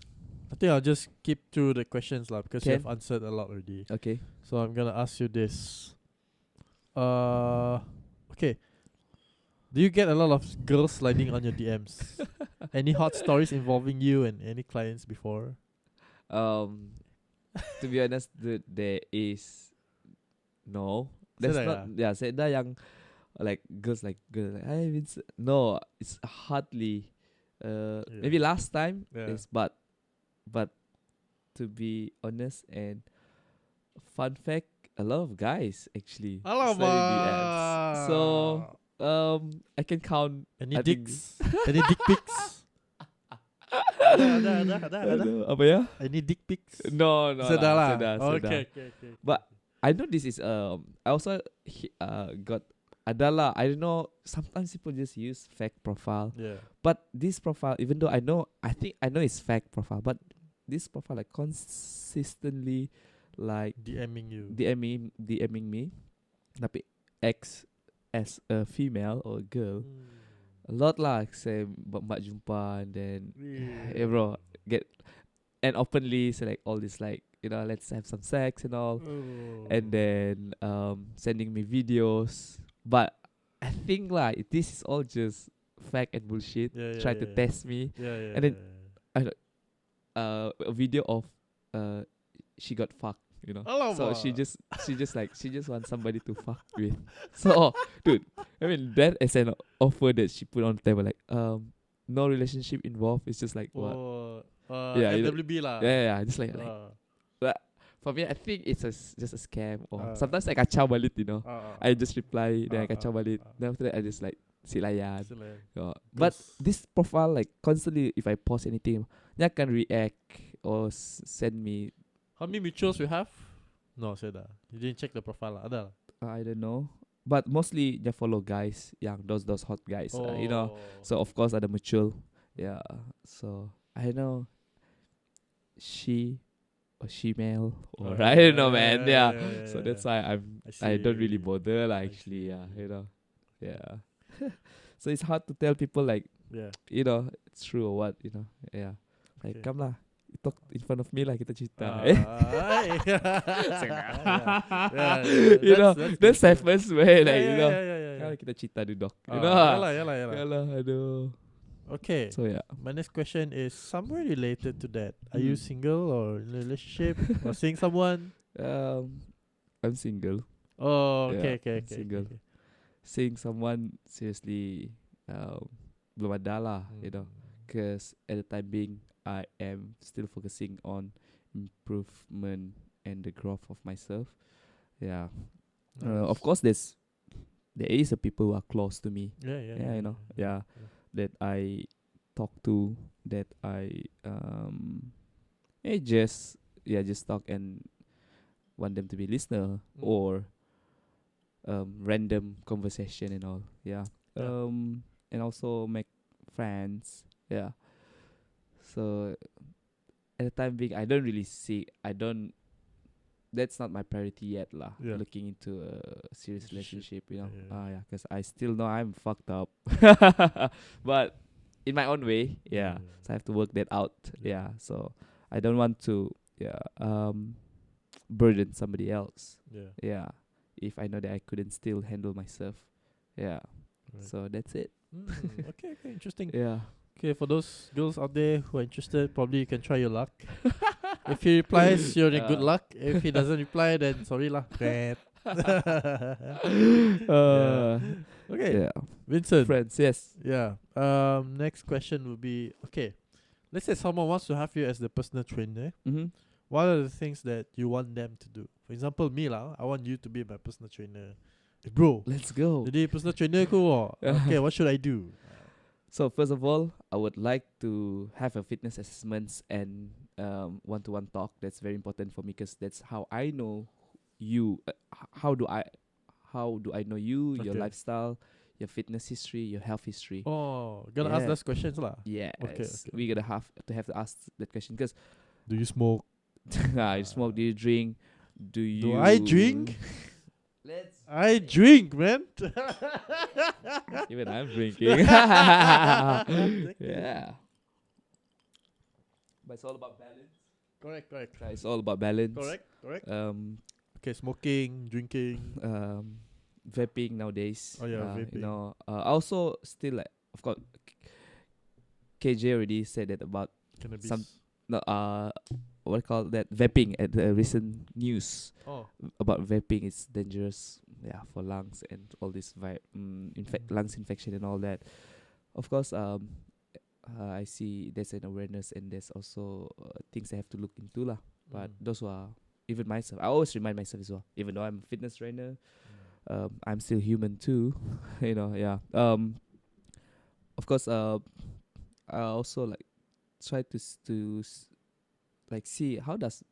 I think I'll just keep through the questions lah, because you have answered a lot already. Okay. So I'm gonna ask you this. Okay. Do you get a lot of girls sliding on your DMs? Any hot stories involving you and any clients before? To be honest, there is no. That's not. Yeah, seda yang like girls like hey Vincent. No, it's hardly. Maybe last time is, but to be honest and fun fact, a lot of guys actually sliding DMs. So I can count. Any dicks? Any dick pics? Ada. Apa ya? Any dick pics? No. Sedar lah. Sedar. Okay. But I know this is I also got Adala. I don't know. Sometimes people just use fake profile, Yeah. but this profile, even though I know it's fake profile, but this profile like consistently like DMing you. DMing me, tapi X as a female or a girl, a lot lah. Say mak jumpa and then, hey bro, get and openly say like all this like let's have some sex and all, and then sending me videos. But I think like this is all just fake and bullshit. Try to test me, and then a video of she got fucked. So she just wants somebody to fuck with. So dude, I mean that is an offer that she put on the table, like no relationship involved. It's just like what? Yeah, FWB lah. Yeah, just like but for me I think it's just a scam, or sometimes I kacau balik, I just reply, then I kacau balik, then after that I just like silayan. But this profile like constantly, if I post anything, dia akan react or send me. How many mutuals you have? No, say that. You didn't check the profile. Ada. I don't know. But mostly they follow guys, yang those hot guys, So of course ada mutual. Yeah. So I don't know. She or she-male or I don't know, man. Yeah. So that's why I don't really bother lah, actually. Yeah. So it's hard to tell people like, it's true or what, Yeah. Like, come lah. Talk in front of me lah, kita cerita. That's the first way, like, kita cerita dulu, Yalah, aduh. Okay. So yeah. My next question is somewhere related to that. Are you single or in a relationship or seeing someone? I'm single. Oh, okay. Single. Okay. Seeing someone, seriously, belum ada lah, because at the time being, I am still focusing on improvement and the growth of myself. Yeah. Nice. Of course, there is a people who are close to me. Yeah. That I talk to, that I just talk and want them to be listener, or random conversation and all. Yeah. And also make friends. Yeah. So at the time being, that's not my priority yet lah. Yeah. Looking into a serious relationship, because I still know I'm fucked up. But in my own way, so I have to work that out. Yeah. So I don't want to burden somebody else. Yeah. If I know that I couldn't still handle myself. Yeah. Right. So that's it. Okay, interesting. Yeah. Okay, for those girls out there who are interested, probably you can try your luck. If he replies, you're in good luck. If he doesn't reply, then sorry lah. Okay. Yeah. Vincent. Friends, yes. Yeah. Next question will be, okay, let's say someone wants to have you as the personal trainer. Mm-hmm. What are the things that you want them to do? For example, me lah, I want you to be my personal trainer. Bro, let's go. jadi personal trainer ko. Okay, what should I do? So first of all, I would like to have a fitness assessments and one-to-one talk. That's very important for me, because that's how I know you. How do I know you, your lifestyle, your fitness history, your health history? Oh, gonna ask those questions lah. Yes. Okay. We gonna have to ask that question, because do you smoke? You smoke? Do you drink? Do I drink? I drink, man. Even I'm drinking. Yeah. But it's all about balance. Correct. It's all about balance. Correct. Okay, smoking, drinking, vaping nowadays. Oh yeah, vaping. I also still like, of course, KJ already said that about cannabis. What call that, vaping at the recent news. About vaping. It's dangerous, for lungs and all this lungs infection and all that. Of course, I see there's an awareness, and there's also things I have to look into lah. But those who are, even myself, I always remind myself as well, even though I'm a fitness trainer, I'm still human too. Of course, I also like try to like see how does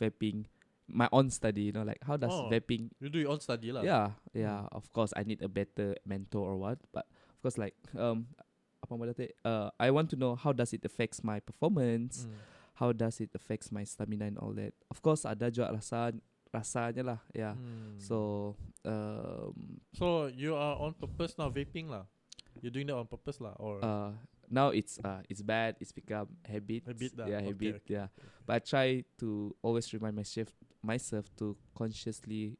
vaping my own study, you know, like how does vaping. You do your own study lah. Yeah. Of course, I need a better mentor or what, but of course, like apa nama dia, I want to know how does it affects my performance, how does it affects my stamina and all that. Of course, ada juga rasanya lah, yeah. So you are on purpose now vaping lah. You're doing that on purpose lah, or now it's bad. It's become habit. Habit. Yeah. But I try to always remind myself to consciously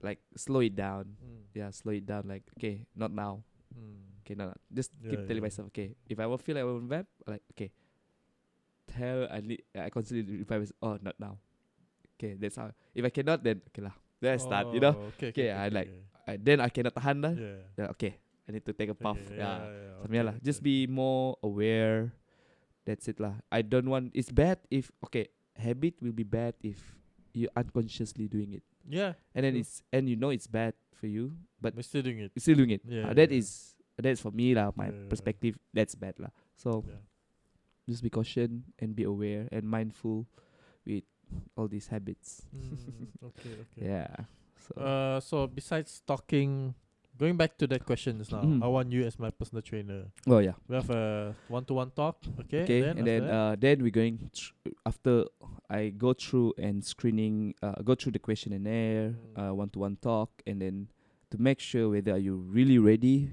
like slow it down. Yeah, slow it down. Like not now. Okay, not now. Just keep telling myself. Okay, if I will feel like I will vape, like I constantly remind myself. Oh, not now. Okay, that's how. If I cannot, then okay lah. Then I start. You know. Then I cannot tahan lah. Yeah, okay. I need to take a puff. Something lah. Just be more aware. That's it lah. I don't want. It's bad if habit will be bad if you unconsciously doing it. Yeah. And then it's bad for you, but we're still doing it. You're still doing it. That's for me lah. My perspective. That's bad lah. So just be caution and be aware and mindful with all these habits. Okay. Yeah. So besides talking, going back to that question just now, I want you as my personal trainer. Oh yeah. We have a one-to-one talk. Okay. And then we're going after I go through and screening, go through the questionnaire, one-to-one talk, and then to make sure whether you're really ready,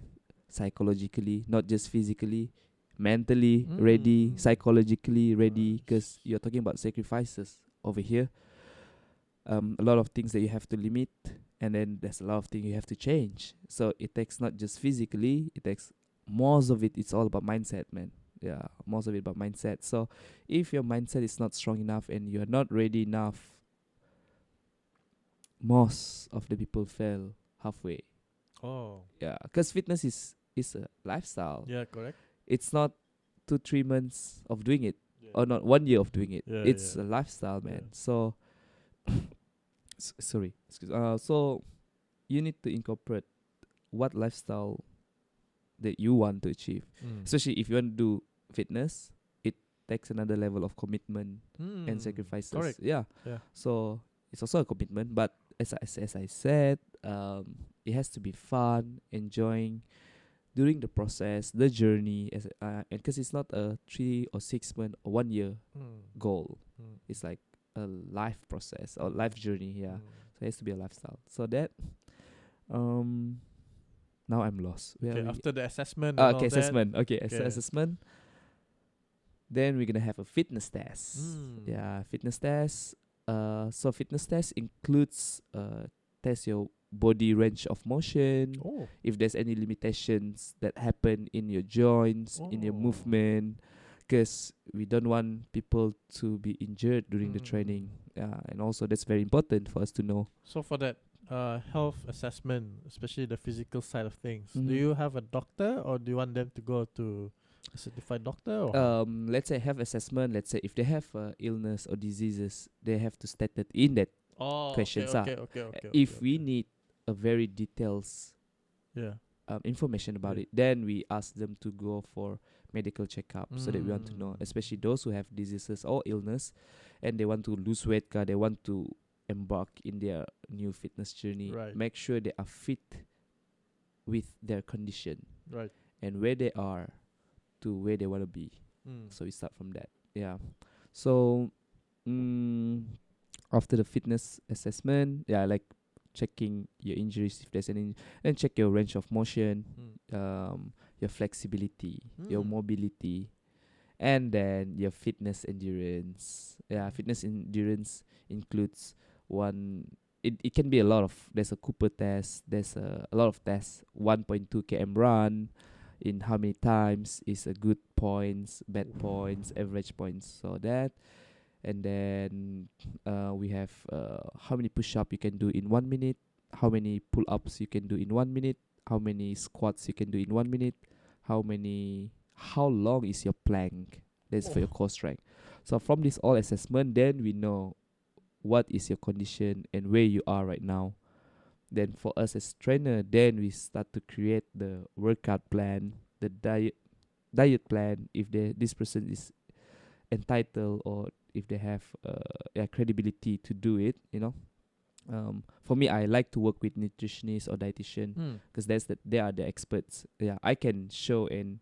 psychologically, not just physically, mentally ready, psychologically ready, because you're talking about sacrifices over here. A lot of things that you have to limit, and then there's a lot of things you have to change. So it takes not just physically, it takes most of it. It's all about mindset, man. Yeah, most of it about mindset. So if your mindset is not strong enough and you're not ready enough, most of the people fail halfway. Oh. Yeah, because fitness is a lifestyle. Yeah, correct. It's not 2-3 months of doing it, or not 1 year of doing it. Yeah, it's a lifestyle, man. So sorry, excuse. So you need to incorporate what lifestyle that you want to achieve. Especially if you want to do fitness, it takes another level of commitment and sacrifices. Correct. Yeah. So it's also a commitment, but as I said, it has to be fun, enjoying during the process, the journey, and because it's not a 3 or 6 month or 1 year goal. It's like a life process or life journey. So it has to be a lifestyle. So that now I'm lost. After the assessment. Assessment. Assessment. Then we're gonna have a fitness test. Fitness test. So fitness test includes test your body range of motion. If there's any limitations that happen in your joints, in your movement, because we don't want people to be injured during the training. And also that's very important for us to know. So for that health assessment, especially the physical side of things, do you have a doctor, or do you want them to go to a certified doctor? Or? Let's say health assessment. Let's say if they have illness or diseases, they have to state that in that questions. If we need a very details information about it, then we ask them to go for medical checkup, so that we want to know, especially those who have diseases or illness and they want to lose weight, they want to embark in their new fitness journey. Make sure they are fit with their condition, and where they are to where they want to be. So we start from that. So after the fitness assessment, like checking your injuries if there's any, and check your range of motion, your flexibility, your mobility, and then your fitness endurance. Fitness endurance includes it can be a lot of, there's a Cooper test, there's a lot of tests. 1.2 km run in how many times is a good points, bad points, average points, so that. And then we have how many push-up you can do in 1 minute, how many pull-ups you can do in 1 minute, how many squats you can do in 1 minute, how long is your plank. That's for your core strength. So from this all assessment, then we know what is your condition and where you are right now. Then for us as trainer, then we start to create the workout plan, the diet plan. If this person is entitled or if they have credibility to do it, for me, I like to work with nutritionists or dietitian because they are the experts. Yeah, I can show and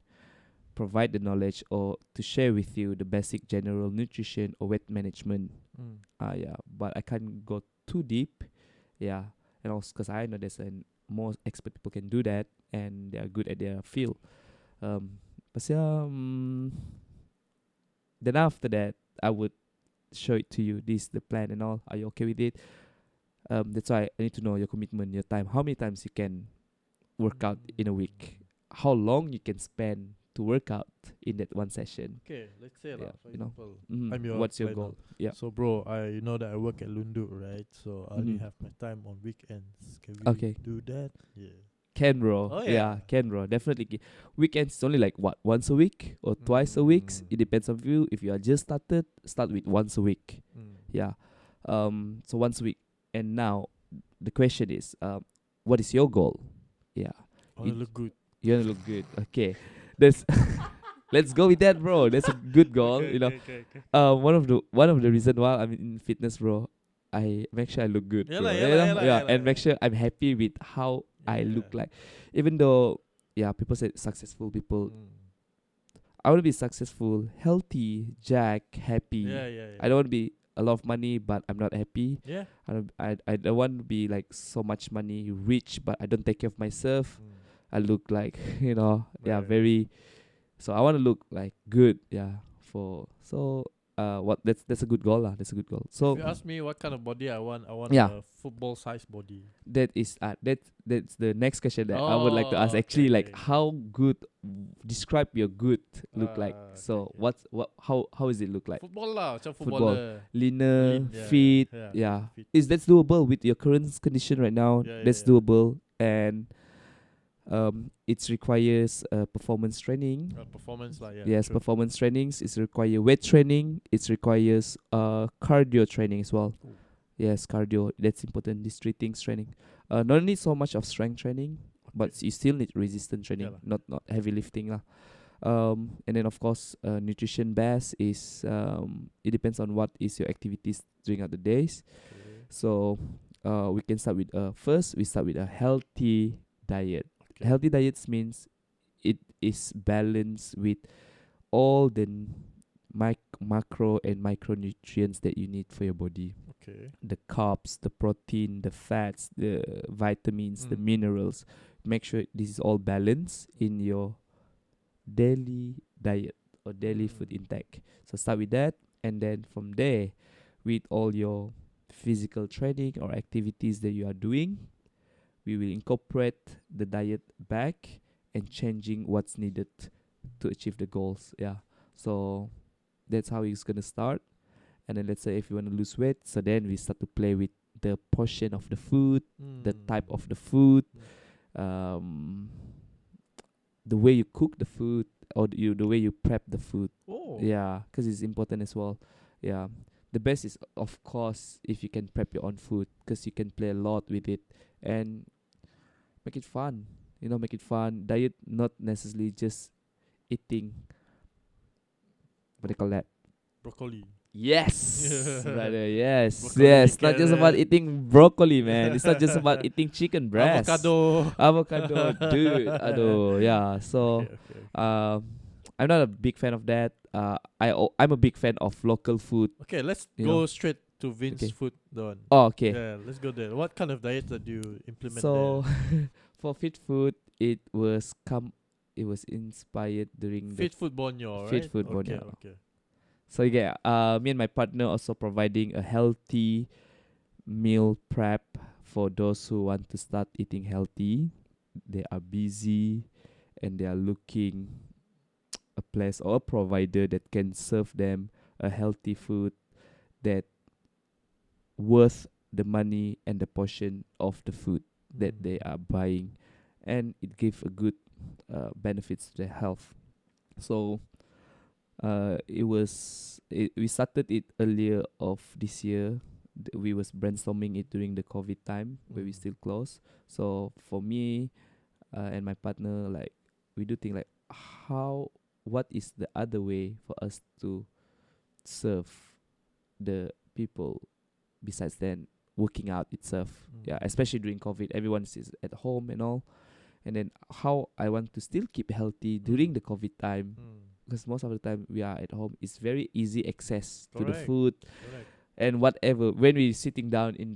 provide the knowledge or to share with you the basic general nutrition or weight management. But I can't go too deep. Yeah, and also because I know there's more expert people can do that and they are good at their field. But yeah, then after that, I would show it to you. This is the plan and all. Are you okay with it? That's why I need to know your commitment, your time. How many times you can work out in a week? How long you can spend to work out in that one session? Okay, let's say Yeah, for example, what's your goal? Yeah. So, bro, you know that I work at Lundu, right? So I only have my time on weekends. Can we do that? Yeah. Can, bro. Oh, Yeah, can, bro. Definitely. Weekends is only like what, once a week or twice a week. It depends on you. If you are just started, start with once a week. Yeah. So once a week. And now the question is, what is your goal? Yeah. I wanna look good. You wanna look good. Okay. That's let's go with that, bro. That's a good goal. Okay. One of the reason why I'm in fitness, bro, I make sure I look good. Yeah bro. lah, And make sure I'm happy with how I look like. Even though, people say successful people. I want to be successful, healthy, jack, happy. I don't want to be a lot of money, but I'm not happy. Yeah. I don't want to be like so much money, rich, but I don't take care of myself. I look like very. So I want to look like good. That's a good goal lah. That's a good goal. So if you ask me what kind of body I want a football size body. that's the next question that I would like to ask. Actually, like how good, describe your good look like. So how is it look like? Football lah, football. Leaner, Lean, fit. Fit. Is that's doable with your current condition right now? That's doable, and it requires performance training. Performance lah, Yes, true. Performance trainings. It requires weight training. It requires cardio training as well. Ooh. Yes, cardio. That's important. These three things training. Not need so much of strength training, but you still need resistance training. Not heavy lifting lah. And then of course, nutrition base is it depends on what is your activities during the days. Okay. So we can start with first we start with a healthy diet. Okay. Healthy diets means it is balanced with all the macro and micronutrients that you need for your body. Okay. The carbs, the protein, the fats, the vitamins, the minerals. Make sure this is all balanced in your daily diet or daily food intake. So start with that, and then from there, with all your physical training or activities that you are doing, we will incorporate the diet back and changing what's needed to achieve the goals. So that's how it's gonna start. And then let's say if you want to lose weight, so then we start to play with the portion of the food, the type of the food, the way you cook the food, or the way you prep the food. Because it's important as well. The best is of course if you can prep your own food, because you can play a lot with it and make it fun. Make it fun. Diet not necessarily just eating, what do you call that? Broccoli. Yes, brother. Yes, broccoli, yes. Not just about eating broccoli, man. It's not just about eating chicken breast. Avocado, dude. So, I'm not a big fan of that. I'm a big fan of local food. Okay, let's go straight to Vince's food. Oh, okay. Yeah, let's go there. What kind of diet do you implement so, there? for fit food, it was inspired during Fit Food Borneo, right? Fit Food Borneo. Okay. So me and my partner also providing a healthy meal prep for those who want to start eating healthy. They are busy and they are looking a place or a provider that can serve them a healthy food that worth the money and the portion of the food that they are buying, and it gives a good benefits to their health. So we started it earlier of this year. We was brainstorming it during the COVID time where we still close. So for me and my partner, like we do think like what is the other way for us to serve the people besides then working out itself. Yeah, especially during COVID, everyone is at home and all. And then how I want to still keep healthy during the COVID time, because most of the time we are at home, it's very easy access to the food and whatever. When we sitting down in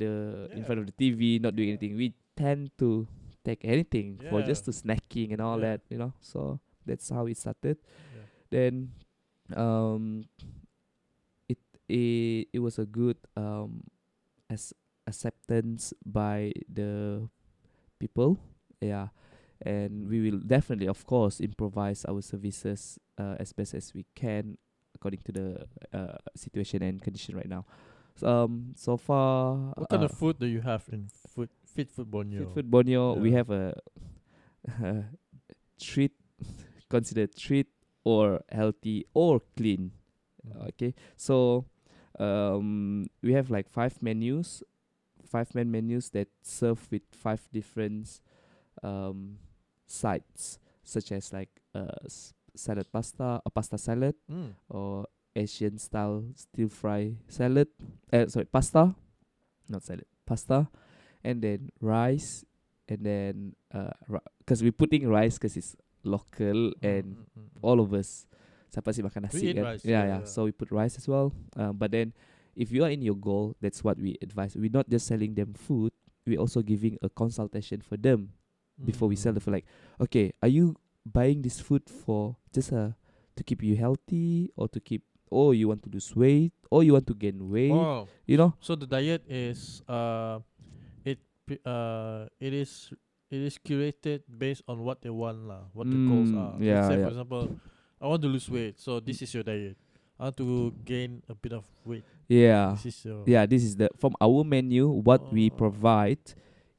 front of the TV, not doing anything, we tend to take anything for just to snacking and all that, you know. So that's how it started. Then um it was a good as acceptance by the people. Yeah. And we will definitely, of course, improvise our services as best as we can according to the situation and condition right now. So far, What kind of food do you have in Fit Food Borneo? Fit Food Borneo, we have a treat, considered treat or healthy or clean. Okay, so we have like five main menus that serve with five different sides, such as like salad pasta, a pasta salad, or Asian style stir fry salad. Pasta, not salad, pasta, and then rice, and then because we're putting rice because it's local and all of us siapa sih makan nasi kan? Rice, Yeah. So we put rice as well. But then if you are in your goal, that's what we advise. We're not just selling them food. We're also giving a consultation for them before we sell the food. Like, okay, are you buying this food for just to keep you healthy, or to keep, or you want to lose weight, or you want to gain weight? Oh, you know? So the diet is it is curated based on what they want lah, what the goals are. Let's say for example, I want to lose weight, so this is your diet. I want to gain a bit of weight. Yeah. This is your This is the from our menu. What we provide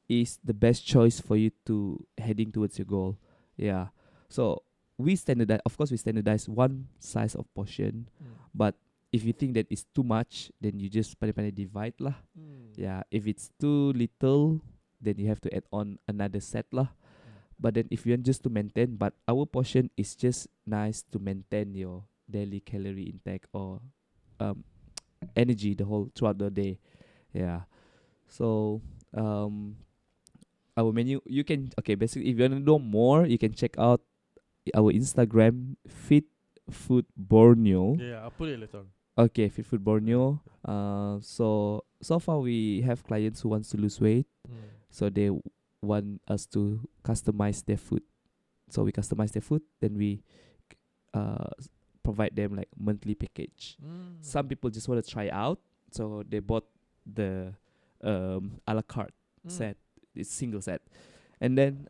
is the best choice for you to heading towards your goal. Yeah. So we standardize one size of portion, but if you think that it's too much, then you just pandai-pandai divide lah. Yeah. If it's too little, then you have to add on another set lah. But then if you want just to maintain, but our portion is just nice to maintain your daily calorie intake or energy throughout the day. Yeah. So our menu, you can, basically if you want to know more, you can check out our Instagram, Fit Food Borneo. Yeah, I'll put it later on. Okay, Fit Food Borneo. So far we have clients who wants to lose weight, so they want us to customize their food. So we customize their food, then we provide them like monthly package. Some people just want to try out, so they bought the a la carte set. It's single set. And then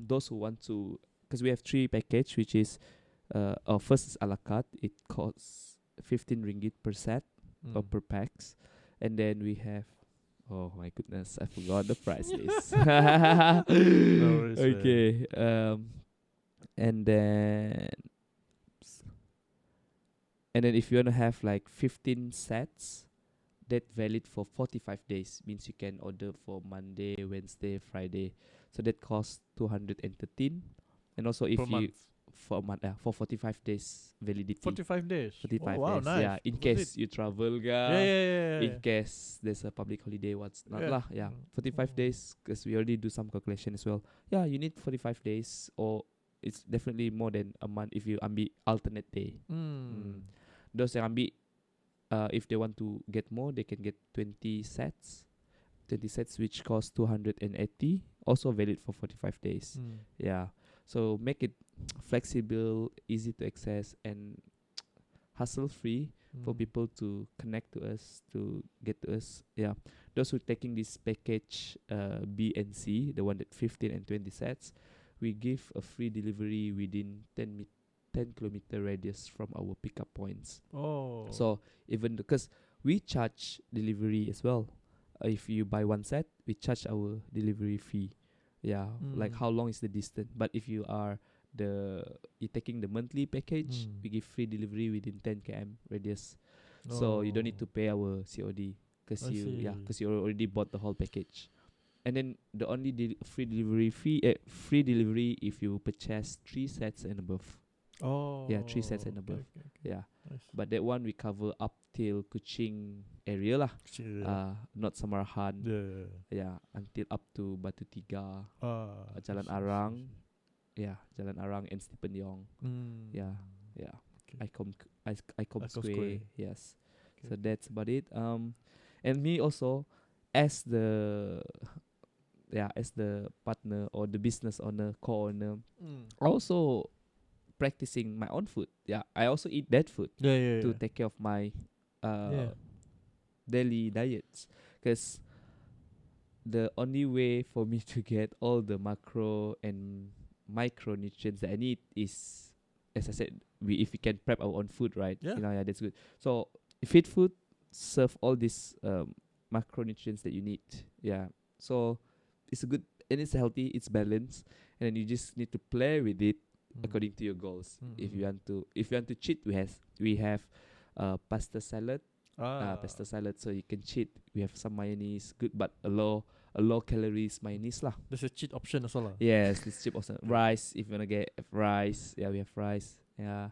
those who want to, because we have 3 package, which is our first is a la carte. It costs 15 ringgit per set or per packs. And then we have, oh my goodness, I forgot the price list. No worries, okay. And then if you want to have like 15 sets, that valid for 45 days, means you can order for Monday, Wednesday, Friday. So that costs 213. And also if per you month. For a month, for 45 days validity. 45 days. 45 wow, days. nice. Yeah, in case you travel, Yeah. in case there's a public holiday, what's not lah. Yeah, 45 Oh. days, because we already do some calculation as well. Yeah, you need 45 days, or it's definitely more than a month if you ambil alternate day. Those yang ambil, if they want to get more, they can get 20 sets. 20 sets which cost 280, also valid for 45 days. Yeah. So make it flexible, easy to access, and hassle free for people to connect to us, to get to us. Yeah. Those who taking this package B and C, the one that 15 and 20 sets, we give a free delivery within 10 kilometer radius from our pickup points. Oh. So even because we charge delivery as well. If you buy one set, we charge our delivery fee. Yeah, like how long is the distance? But if you are you're taking the monthly package, we give free delivery within 10 km radius. So you don't need to pay our COD because you already bought the whole package. And then the only free delivery if you purchase 3 sets and above. Oh. Yeah, 3 sets and Okay, above. okay, okay. Yeah, Nice. but that one we cover up till Kuching area lah. Yeah. Not Samarahan. Yeah. Yeah, until up to Batu Tiga, I Jalan see, I see, I Arang. see. Yeah, Jalan Arang and Stephen Yong. Yeah, yeah. Okay. Icom Icon Square. Square. Yes. Okay, So okay. that's about it. And me also, as the as the partner or the business owner, co-owner, also practicing my own food. Yeah, I also eat that food Yeah, yeah, to yeah. take care of my Yeah. daily diets, because the only way for me to get all the macro and micronutrients that I need is, as I said, if we can prep our own food, right? Yeah. Yeah, that's good. So fit food serve all these macronutrients that you need. Yeah, so it's a good and it's healthy, it's balanced, and then you just need to play with it according to your goals. If you want to cheat, we have pasta salad, pasta salad, so you can cheat. We have some mayonnaise, good, but a low calories mayonnaise lah. There's a cheat option as well. Yes, this cheap also. Rice, if you wanna get rice, yeah, we have rice. Yeah,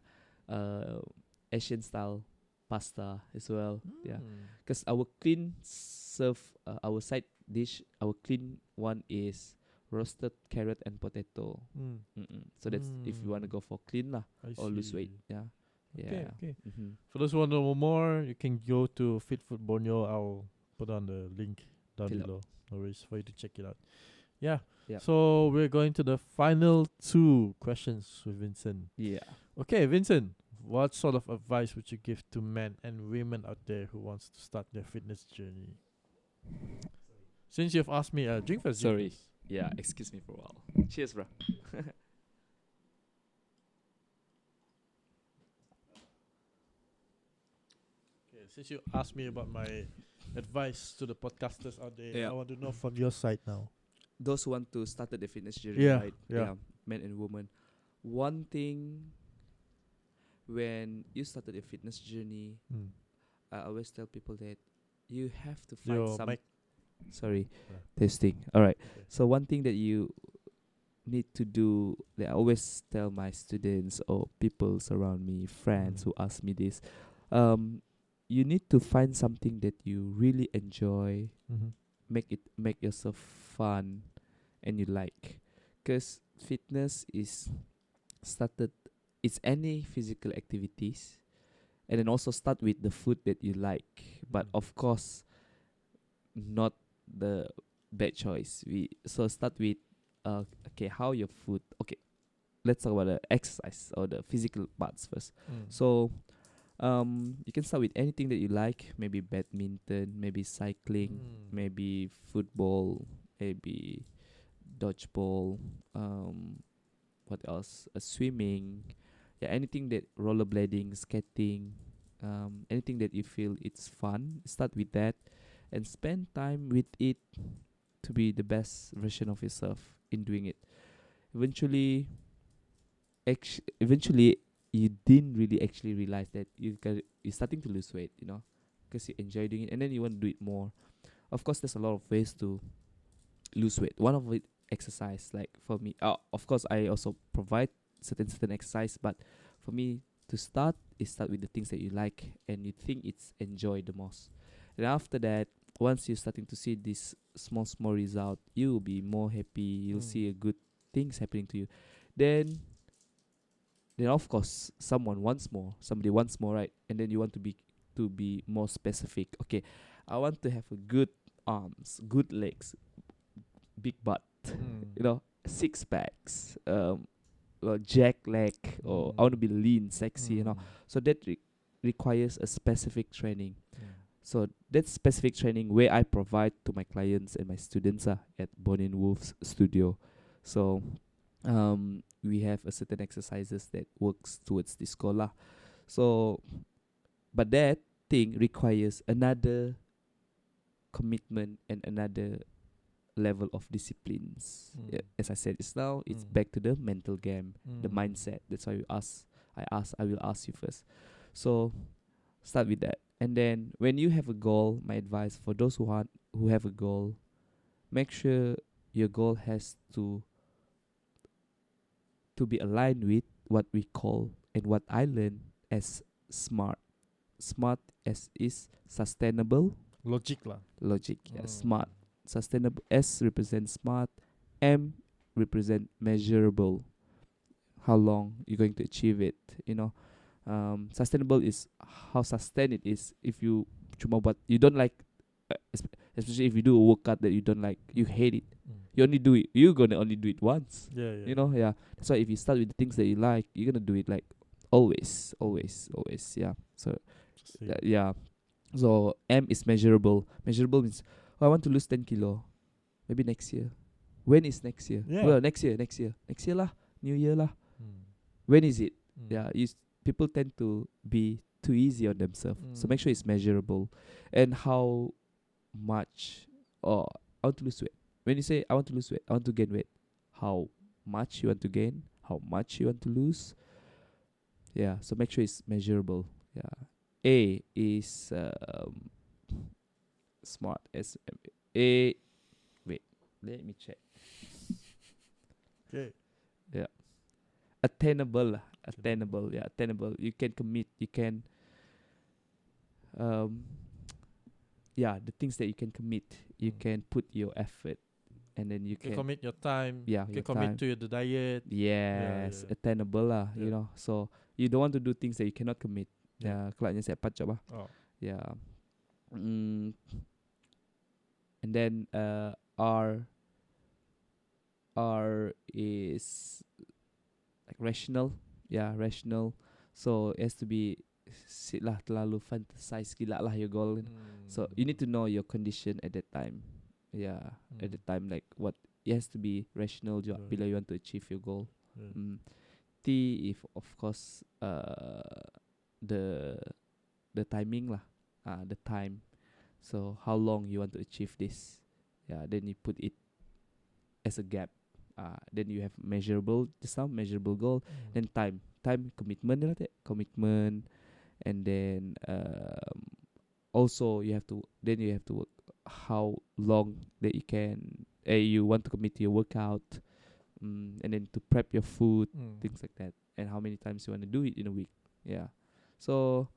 Asian style pasta as well. Yeah, because our clean serve, our side dish, our clean one is roasted carrot and potato. So that's if you wanna go for clean lah or lose weight. Yeah. Okay, Yeah. okay. For those who want to know more, you can go to Fit Food Borneo. I'll put on the link down below. No worries for you to check it out. Yeah. So we're going to the final 2 questions with Vincent. Yeah. Okay, Vincent, what sort of advice would you give to men and women out there who wants to start their fitness journey? Since you've asked me, drink first. Sorry. Yeah, excuse me for a while. Cheers, bro. Since you asked me about my advice to the podcasters out there, I want to know from your side now. Those who want to start the fitness journey, right? Yeah, men and women. One thing, when you started a fitness journey, I always tell people that you have to find some. Sorry, testing. All right. Okay. So one thing that you need to do, that I always tell my students or people around me, friends who ask me this, you need to find something that you really enjoy, make yourself fun, and you like. Because fitness is it's any physical activities, and then also start with the food that you like. But of course, not the bad choice. So start with how your food. Okay, let's talk about the exercise or the physical parts first. So you can start with anything that you like, maybe badminton, maybe cycling, maybe football, maybe dodgeball, what else? Swimming, anything that rollerblading, skating, anything that you feel it's fun. Start with that, and spend time with it to be the best version of yourself in doing it. Eventually, you didn't really actually realize that you're starting to lose weight, because you enjoy doing it, and then you want to do it more. Of course, there's a lot of ways to lose weight. One of it, exercise. Like for me, of course, I also provide certain exercise, but for me to start with the things that you like and you think it's enjoy the most. And after that, once you're starting to see this small result, you will be more happy. You'll see a good things happening to you. Then of course somebody wants more, right? And then you want to be more specific. Okay, I want to have a good arms, good legs, big butt, 6 packs, jack leg, or I want to be lean, sexy, So that requires a specific training. So that specific training where I provide to my clients and my students at Bonnie and Wolf's studio. So we have a certain exercises that works towards this goal lah. So, but that thing requires another commitment and another level of disciplines. As I said just now, it's back to the mental game, the mindset. That's why I will ask you first. So start with that. And then when you have a goal, my advice for those who have a goal, make sure your goal has to be aligned with what we call and what I learned as SMART. SMART as is sustainable, Logic lah. logic, yeah, SMART. Sustainable. S represents smart. M represent measurable. How long you're going to achieve it, you know. Sustainable is how sustained it is. If you cuma buat, you don't like, especially if you do a workout that you don't like, you hate it. You only do it. You're gonna only do it once. Yeah, yeah. You know, yeah. That's why if you start with the things that you like, you're gonna do it like always, always, always. Yeah. So See. yeah. So M is measurable. Measurable means, oh, I want to lose 10 kilo. Maybe next year. When is next year? Yeah. Well, next year. Next year lah. New year lah. When is it? Yeah. People tend to be too easy on themselves. So make sure it's measurable. And how much? Oh, I want to lose weight. When you say I want to lose weight, I want to gain weight. How much you want to gain? How much you want to lose? Yeah. So make sure it's measurable. Yeah. A is smart. A. Wait. Let me check. Okay. Yeah. Attainable lah. Attainable. Yeah. Attainable. You can commit. You can. Yeah. The things that you can commit. You can put your effort, and then you can commit your time. Yeah. You Your can commit time. to the diet. Yes. Yeah. Attainable lah. Yeah. You know. So you don't want to do things that you cannot commit. Yeah. Yeah. Kelaknya saya job lah. Oh. Yeah. And then R is like rational. Yeah, rational. So it has to be terlalu fantasize gila lah your goal. So you need to know your condition at that time. Yeah, at the time, like what it has to be rational juga bila you want to achieve your goal. T, if of course the timing lah. The time. So how long you want to achieve this? Yeah, then you put it as a gap. Then you have measurable, just now measurable goal. Then time commitment lah, commitment. And then also you have to work how long that you can you want to commit to your workout, and then to prep your food, things like that, and how many times you want to do it in a week. Yeah. So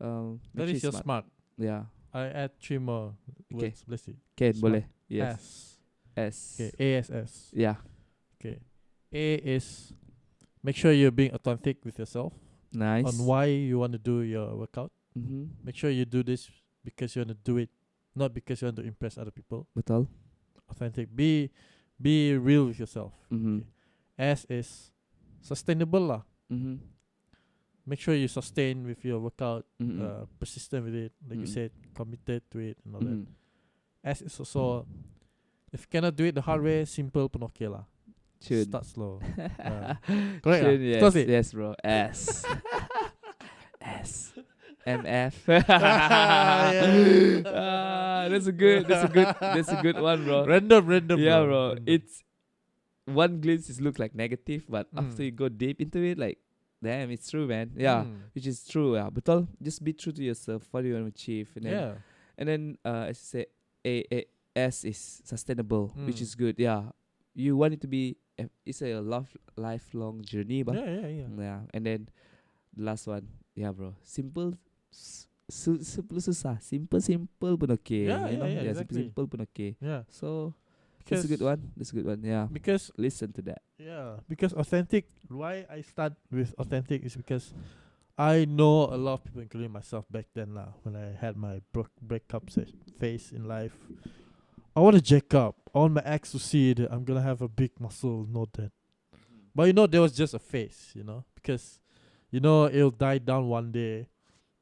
that is your smart. Yeah. I add 3 more Okay. words. Let's see. Can Smart. boleh. Yes. S. Okay. ASS. Yeah. Okay. A is make sure you're being authentic with yourself Nice. on why you want to do your workout. Mm-hmm. Make sure you do this because you want to do it, not because you want to impress other people. Betul. Authentic. Be real with yourself. Mm-hmm. Okay. S is sustainable lah. Mm-hmm. Make sure you sustain with your workout, Mm-hmm. persistent with it, like you said, committed to it and all Mm-hmm. that. S is also, if you cannot do it the hard way, simple pun okay lah. Should. Start slow. Correct Should, lah. yes, Close it. yes, bro. S. S. MF. That's a good one, bro. Random. Yeah, bro. Random. It's one glimpse it look like negative, but after you go deep into it, like, damn, it's true, man. Yeah, which is true. Yeah, betul. Just be true to yourself. What do you want to achieve? And then, and then as you say, S is sustainable, which is good. Yeah, you want it to be. It's a lifelong journey, but yeah. And then the last one, yeah, bro. Simple. Simple susah. Simple pun okay. Yeah, you know? exactly. Simple pun okay. Yeah. So that's a good one. Yeah. Because Listen to that. yeah, because authentic. Why I start with authentic is because I know a lot of people, including myself back then lah, when I had my breakup phase in life. I want to jack up. I want my ex to see that I'm gonna have a big muscle, not that. But there was just a phase, because it'll die down one day.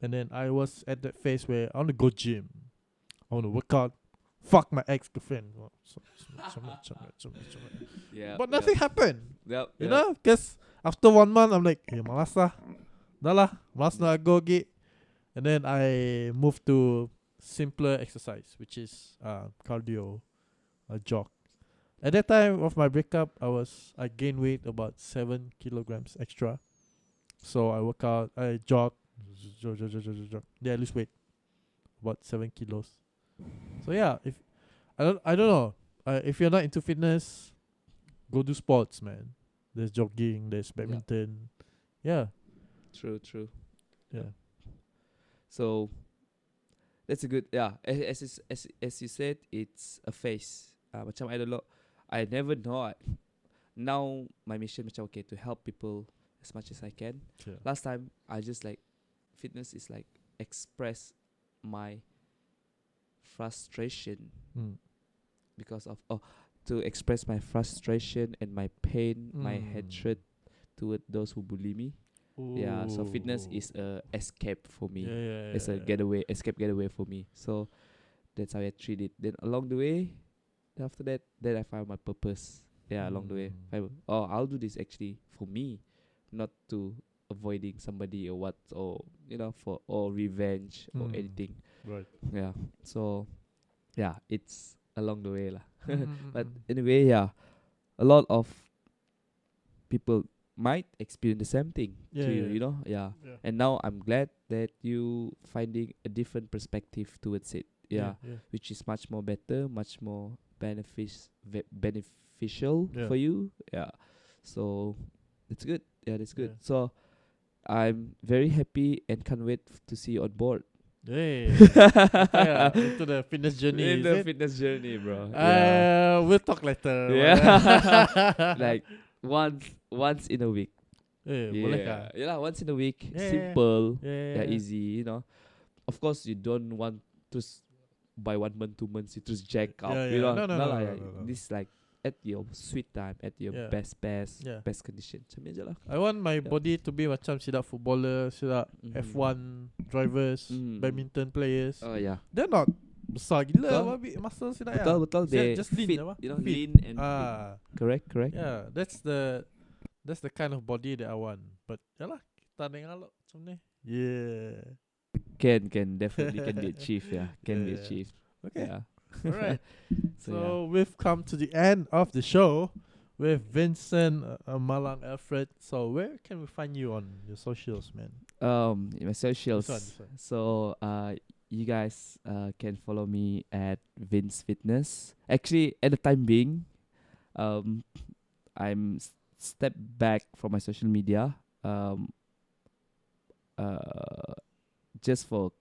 And then I was at that phase where I want to go gym. I want to work out. Fuck my ex-girlfriend. Yeah. But nothing happened. Yep. You know? Because after 1 month, I'm like, malas lah. Dah lah. Malas nak go gig. And then I moved to simpler exercise, which is cardio, jog. At that time of my breakup, I gained weight about 7 kilograms extra. So I work out, I jog. Yeah, I lose weight. About 7 kilos. So yeah, I don't know. If you're not into fitness, go do sports, man. There's jogging. There's badminton. Yeah. True, true. Yeah. So that's a good, as you said, it's a phase. Macam I don't know, I never know. Now my mission macam okay to help people as much as I can. Yeah. Last time I just like fitness is like express my frustration because of to express my frustration and my pain, my hatred toward those who bully me. Yeah, so fitness is a escape for me. It's a escape getaway for me. So that's how I treat it. Then along the way, after that, then I found my purpose. Yeah, along the way, I'll do this actually for me, not to avoiding somebody or what, or for or revenge or anything. Right. Yeah. So yeah, it's along the way lah. But anyway, yeah, a lot of people might experience the same thing to you, Yeah. And now I'm glad that you finding a different perspective towards it. Yeah. Which is much more better, much more beneficial for you. Yeah. So that's good. Yeah, that's good. So I'm very happy and can't wait to see you on board. Hey, into the fitness journey. Fitness journey, bro. We'll talk later. Yeah. Like once in a week. Once in a week. Simple. Easy. Of course, you don't want to by 1 month, 2 months, you just jack up. No. This is like at your sweet time, at your best condition. I want my body to be macam sida footballer, sida F1 drivers, badminton players. Oh yeah. They're not besar gila, muscle sida ya. Betul. They just fit, lean, lean and fit. Correct. Yeah, that's the kind of body that I want. But yalah, kita dengar macam ni. Yeah. Can definitely can be achieved. Yeah, can be achieved. Okay. Yeah. Alright. So we've come to the end of the show with Vincent Mallang Alfred. So where can we find you on your socials, man? My socials. This one. So you guys can follow me at Vince Fitness. Actually, at the time being, I'm step back from my social media. Just for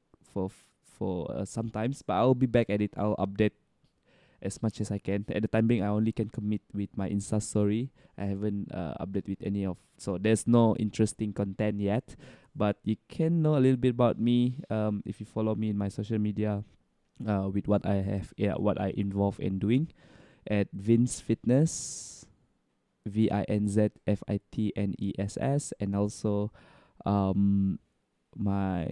sometimes, but I'll be back at it. I'll update as much as I can. At the time being, I only can commit with my Insta story. I haven't updated with any of, so there's no interesting content yet. But you can know a little bit about me if you follow me in my social media with what I have, what I involve in doing at Vince Fitness, VINZFITNESS, and also my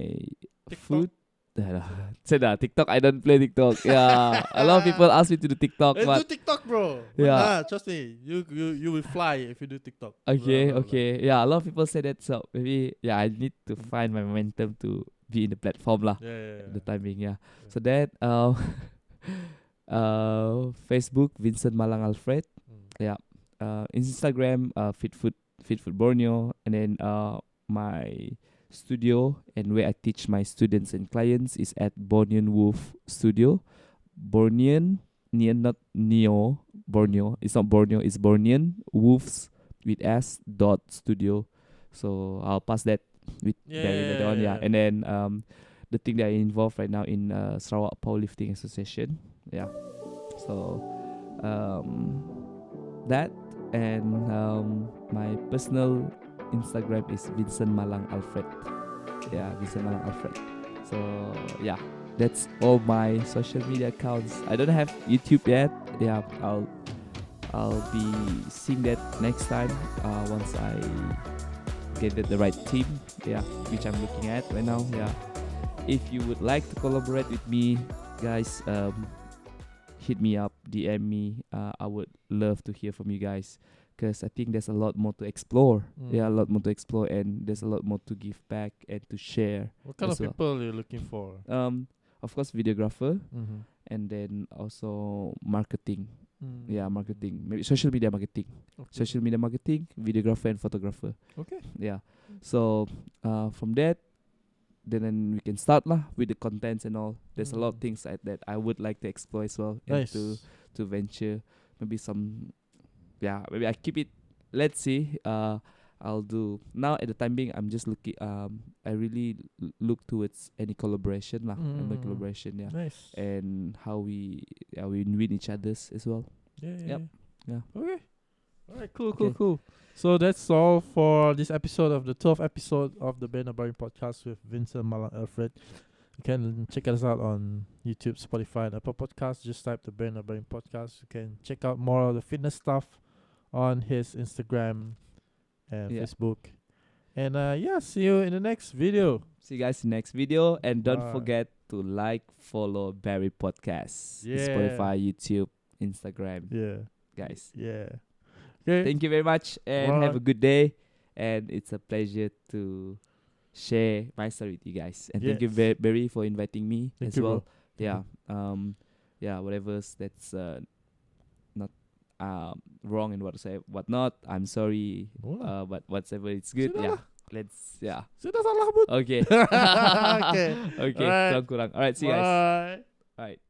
TikTok. food. TikTok, I don't play TikTok. Yeah, a lot of people ask me to do TikTok. Hey, but do TikTok, bro. Yeah. Trust me, you will fly if you do TikTok. Okay. Yeah, a lot of people say that. So maybe I need to find my momentum to be in the platform lah. Yeah. The timing. Yeah. So that Facebook Vincent Mallang Alfred. Yeah. Instagram Fitfood Borneo, and then my studio and where I teach my students and clients is at Bornean Wolf Studio. Bornean, not Neo, Borneo. It's not Borneo, it's Bornean Wolves with S dot studio. So I'll pass that with Barry later on. Yeah. And then the thing that I involved right now in Sarawak Powerlifting Association. Yeah. So that, and my personal Instagram is Vincent Mallang Alfred. Yeah, Vincent Mallang Alfred. So yeah, that's all my social media accounts. I don't have YouTube yet. Yeah, I'll be seeing that next time once I get the right team. Yeah, which I'm looking at right now. Yeah, if you would like to collaborate with me, guys, hit me up, DM me. I would love to hear from you guys. Because I think there's a lot more to explore. Yeah, a lot more to explore, and there's a lot more to give back and to share. What kind of people are you looking for? Of course, videographer, and then also marketing. Yeah, marketing. Maybe social media marketing. Okay. Social media marketing, videographer, and photographer. Okay. Yeah. So from that, then we can start lah with the contents and all. There's a lot of things that I would like to explore as well, Nice. and to venture maybe some. Yeah, maybe I keep it let's see. I'll do now at the time being. I'm just looking. I really look towards any collaboration lah, and the collaboration, yeah, Nice. and how we win each other's as well. Yeah. Yep. Yeah. Okay. All right. Cool. Okay. Cool. So that's all for this episode of the 12th episode of the barryanakbarim podcast with Vincent Mallang Alfred. You can check us out on YouTube, Spotify, and Apple Podcasts. Just type the barryanakbarim podcast. You can check out more of the fitness stuff on his Instagram and Yeah. Facebook. And see you in the next video. See you guys in the next video, and don't Bye. forget to like, follow Barry Podcast, Yeah. Spotify, YouTube, Instagram, Yeah. guys. Yeah. Okay. Thank you very much, and have Bye. a good day. And it's a pleasure to share my story with you guys. And thank you, Yes. Barry, for inviting me Thank as you, well. bro. Yeah. Whatever's that's not wrong and whatnot. I'm sorry. No lah. But whatever, it's good. Sudah Yeah. lah. Let's. Yeah. Sudah salah pun. Okay. Okay. Okay. Alright. Kurang. Alright. See you guys. Bye. Alright.